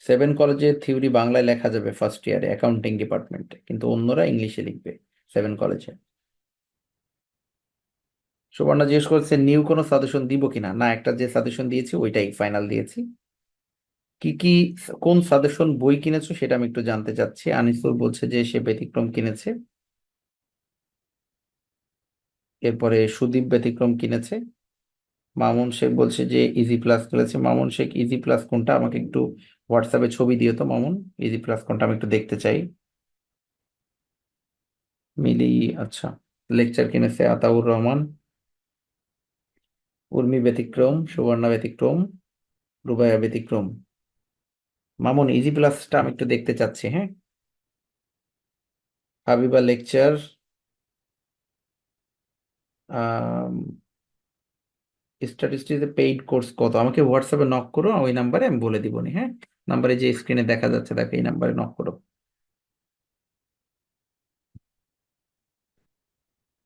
সেভেন কলেজের থিওরি বাংলায় লেখা যাবে ফার্স্ট ইয়ারে অ্যাকাউন্টিং ডিপার্টমেন্টে, কিন্তু অন্যরা ইংলিশে লিখবে সেভেন কলেজে। সুবর্ণা জিজ্ঞেস করছে নিউ কোনো সাজেশন দিব কিনা, না একটা যে সাজেশন দিয়েছি ওইটাই ফাইনাল দিয়েছি। কি কি কোন সাজেশন বই কিনেছো সেটা আমি একটু জানতে চাচ্ছি। আনিসুর বলছে যে সে ব্যতিক্রম কিনেছে, এরপরে সুদীপ ব্যতিক্রম কিনেছে। মামুন শেখ বলছে যে ইজি প্লাস কিনেছে। মামুন শেখ ইজি প্লাস কোনটা আমাকে একটু হোয়াটসঅ্যাপে ছবি দিও তো মামুন, ইজি প্লাস কোনটা আমি একটু দেখতে চাই। মিলি, আচ্ছা। লেকচার কিনেছে আতাউর রহমান। উর্মি ব্যতিক্রম, সুবর্ণা ব্যতিক্রম, রুবাইয়া ব্যতিক্রম। মামুন ইজি প্লাসটা আমি একটু দেখতে চাচ্ছি, হ্যাঁ। Habiba lecture, statistics paid course কত, আমাকে হোয়াটসঅ্যাপে নক করো, ওই নাম্বারে আমি বলে দিব নি, হ্যাঁ। নাম্বারে যে স্ক্রিনে দেখা যাচ্ছে দেখো, এই নাম্বারে নক করো।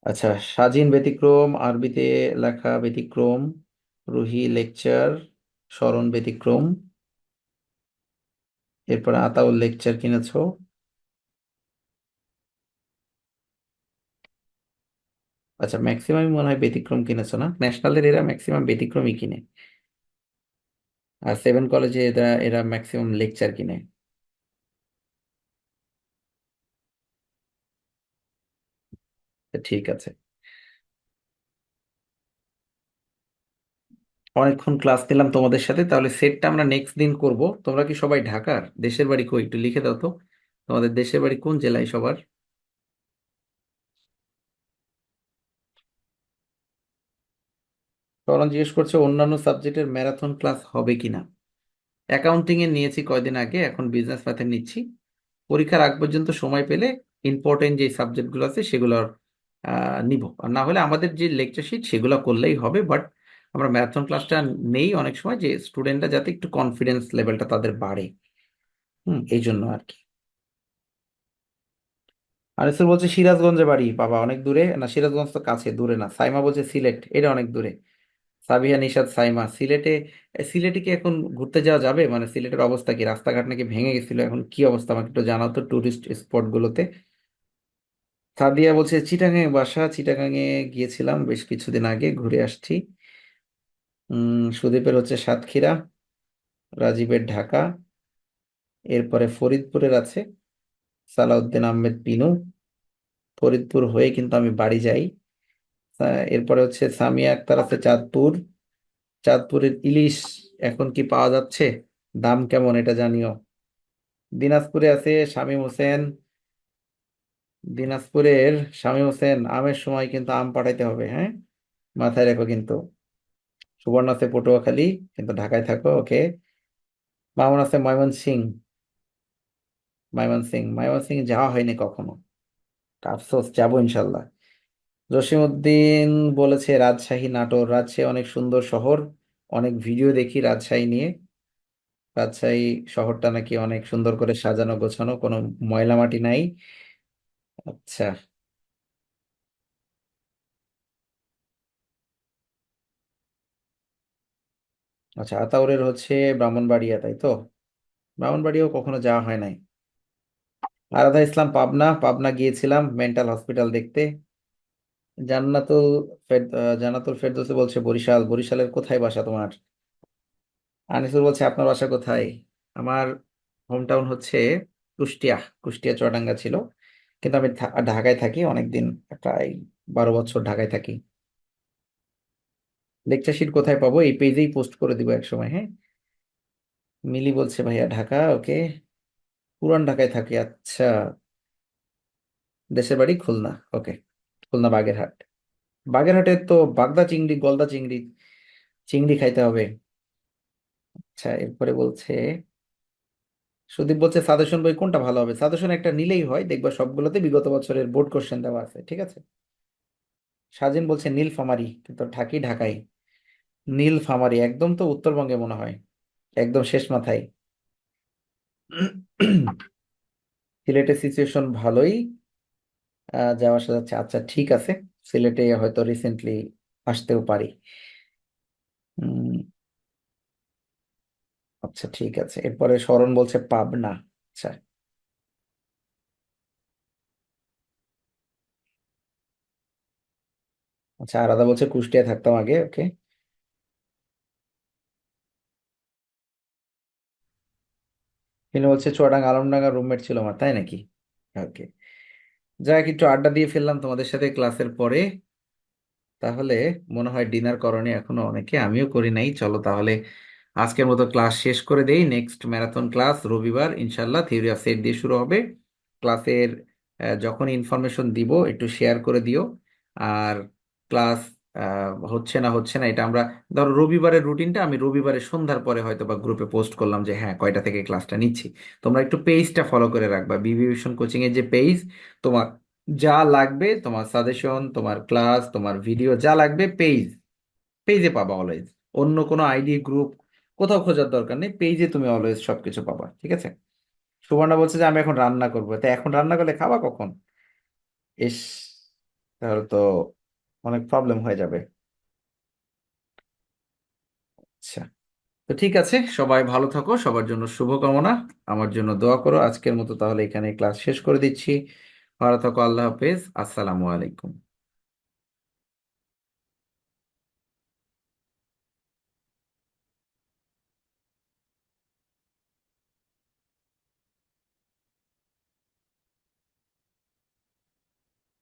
আচ্ছা, সাজিন ব্যতিক্রম, আরবিতে লেখা ব্যতিক্রম, রুহি লেকচার, স্মরণ ব্যতিক্রম, এরপর আতাউল লেকচার কিনেছো। আচ্ছা, ম্যাক্সিমাম মনে হয় ব্যতিক্রম কিনেছো, না ন্যাশনালের এরা ম্যাক্সিমাম ব্যতিক্রমই কিনে, আর সেভেন কলেজে এরা এরা ম্যাক্সিমাম লেকচার কিনে। তো ঠিক আছে। অনেকক্ষণ ক্লাস নিলাম তোমাদের সাথে, তাহলে সেটটা আমরা নেক্সট দিন করব। তোমরা কি সবাই ঢাকার? দেশের বাড়ি কই একটু লিখে দাও তো, তোমাদের দেশের বাড়ি কোন জেলায় সবার? তখন জিজ্ঞেস করছে অন্যান্য সাবজেক্টের ম্যারাথন ক্লাস হবে কিনা। অ্যাকাউন্টিং এ নিয়েছি কয়দিন আগে, এখন বিজনেস ম্যাথে নিচ্ছি। পরীক্ষার আগ পর্যন্ত সময় পেলে ইম্পর্টেন্ট যে সাবজেক্টগুলো আছে সেগুলোর নিব, আর না হলে আমাদের যে লেকচার শিট সেগুলো করলেই হবে। বাট আমরা ম্যারাথন ক্লাসটা নেই অনেক সময়, যে স্টুডেন্টরা যাতে একটু কনফিডেন্স লেভেলটা তাদের বাড়ে। এই জন্য আর কি। আনিসুর বলছে সিরাজগঞ্জে বাড়ি, বাবা অনেক দূরে না, সিরাজগঞ্জ তো কাছে, দূরে না। সাইমা বলছে সিলেট, এটা অনেক দূরে। সাবিহা, নিশাত, সাইমা সিলেটে। সিলেটে কি এখন ঘুরতে যাওয়া যাবে? মানে সিলেটের অবস্থা কি, রাস্তাঘাট নাকি ভেঙে গেছিল, এখন কি অবস্থা আমাকে একটু জানাও তো টুরিস্ট স্পট গুলোতে। সাদিয়া বলছে চিটাগাঙে বাসা, চিটাগাঙে গিয়েছিলাম বেশ কিছুদিন আগে, ঘুরে আসছি। সুদীপের হচ্ছে সাতক্ষীরা, রাজীবের ঢাকা, এরপরে ফরিদপুরের আছে সালাউদ্দিন আহমেদ পিনু। ফরিদপুর হয়ে কিন্তু আমি বাড়ি যাই। এরপরে হচ্ছে সামিয়া আক্তার আছে চাঁদপুর। চাঁদপুরের ইলিশ এখন কি পাওয়া যাচ্ছে? দাম কেমন এটা জানিও। দিনাজপুরে আছে শামীম হোসেন। দিনাজপুরের শামীম হোসেন, আমের সময় কিন্তু আম পাঠাইতে হবে, হ্যাঁ, মাথায় রেখো কিন্তু। সুবর্ণ আছে পটুয়াখালী, কিন্তু ঢাকায় থাকো, ওকে। মামুন আছে ময়মনসিং। ময়মনসিং যাওয়া হয়নি কখনো, আফসোস, যাবো ইনশাল্লাহ। জসিমউদ্দিন বলেছে রাজশাহী নাটোর, রাজশাহী অনেক সুন্দর শহর, অনেক ভিডিও দেখি রাজশাহী নিয়ে। রাজশাহী শহরটা নাকি অনেক সুন্দর করে সাজানো গোছানো, কোনো ময়লা মাটি নাই। আচ্ছা। আচ্ছা, আতাউরের হচ্ছে ব্রাহ্মণবাড়িয়া, তাই তো? ব্রাহ্মণবাড়িয়াও কখনো যাওয়া হয় নাই। আরাধা ইসলাম পাবনা, পাবনা গিয়েছিলাম মেন্টাল হসপিটাল দেখতে। জান্নাতুল ফেরদৌসি বলছে বরিশাল, বরিশালের কোথায় বাসা তোমার? আনিসুর বলছে আপনার বাসা কোথায়? আমার হোম টাউন হচ্ছে কুষ্টিয়া। কুষ্টিয়া চুয়াডাঙ্গা ছিল, কিন্তু আমি ঢাকায় থাকি অনেকদিন, প্রায় 12 বছর ঢাকায় থাকি। লেকচার শিট কোথায় পাবো? এই পেজেই পোস্ট করে দিব এক সময়, হ্যাঁ। মিলি বলছে ভাইয়া ঢাকা, ওকে। পুরান ঢাকায় থাকি, আচ্ছা। দেশের বাড়ি খুলনা, ওকে। খুলনা বাগেরহাট। বাগেরহাটে তো বাগদা চিংড়ি, গলদা চিংড়ি, চিংড়ি খাইতে হবে। আচ্ছা, এরপরে বলছে সুদীপ বলছে সাজেশন বই কোনটা ভালো হবে? সাজেশন একটা নিলেই হয়, দেখবা সবগুলোতে বিগত বছরের বোর্ড কোশ্চেন দেওয়া আছে, ঠিক আছে। সাজিন বলছে নীলফামারী, কিন্তু থাকি ঢাকায়। নীলফামারী একদম তো উত্তরবঙ্গে মনে হয়, একদম শেষ মাথায়। সিলেটের সিচুয়েশন ভালোই, যাওয়া আসা যাচ্ছে, আচ্ছা ঠিক আছে। সিলেটে হয়তো রিসেন্টলি আসতেও পারি। উম, আচ্ছা ঠিক আছে, এরপরে শরণ বলছে পাবনা। আচ্ছা। আচ্ছা, আলাদা বলছে কুষ্টিয়ায় থাকতাম আগে, ওকে। তিনি বলছে চুয়াডাঙ্গা আলমডাঙ্গা রুমমেট ছিল আমার, তাই নাকি? ওকে। যাক, একটু আড্ডা দিয়ে ফেললাম তোমাদের সাথে ক্লাসের পরে। তাহলে মনে হয় ডিনার করনি এখনো অনেকে, আমিও করি নাই। চলো তাহলে আজকের মতো ক্লাস শেষ করে দেই। নেক্সট ম্যারাথন ক্লাস রবিবার ইনশাল্লাহ থিওরি অফ সেট দিয়ে শুরু হবে। ক্লাসের যখন ইনফরমেশন দিব একটু শেয়ার করে দিও। আর ক্লাস হচ্ছে না এটা আমরা, ধরো রবিবারের রুটিনটা আমি রবিবারের সন্ধ্যার পরে হয়তো বা গ্রুপে পোস্ট করলাম যে হ্যাঁ কয়টা থেকে ক্লাসটা নিচ্ছি। তোমরা একটু পেজটা ফলো করে রাখবা, বিবি ভিশন কোচিং এর যে পেজ। তোমার যা লাগবে, তোমার সাজেশন, তোমার ক্লাস, তোমার ভিডিও যা লাগবে, পেজে পাবা অলওয়েজ। অন্য কোনো আইডি গ্রুপ কোথাও খোঁজার দরকার নেই, পেজে তুমি অলওয়েজ সবকিছু পাবা, ঠিক আছে। সুবর্ণা বলছে যে আমি এখন রান্না করবো, তা এখন রান্না করলে খাবা কখন? ইস, তাহলে তো অনেক প্রবলেম হয়ে যাবে। আচ্ছা, তো ঠিক আছে, সবাই ভালো থাকো, সবার জন্য শুভকামনা। আমার জন্য দোয়া করো। আজকের মতো তাহলে এখানে ক্লাস শেষ করে দিচ্ছি। ভালো থাকো, আল্লাহ হাফেজ, আসসালামু আলাইকুম।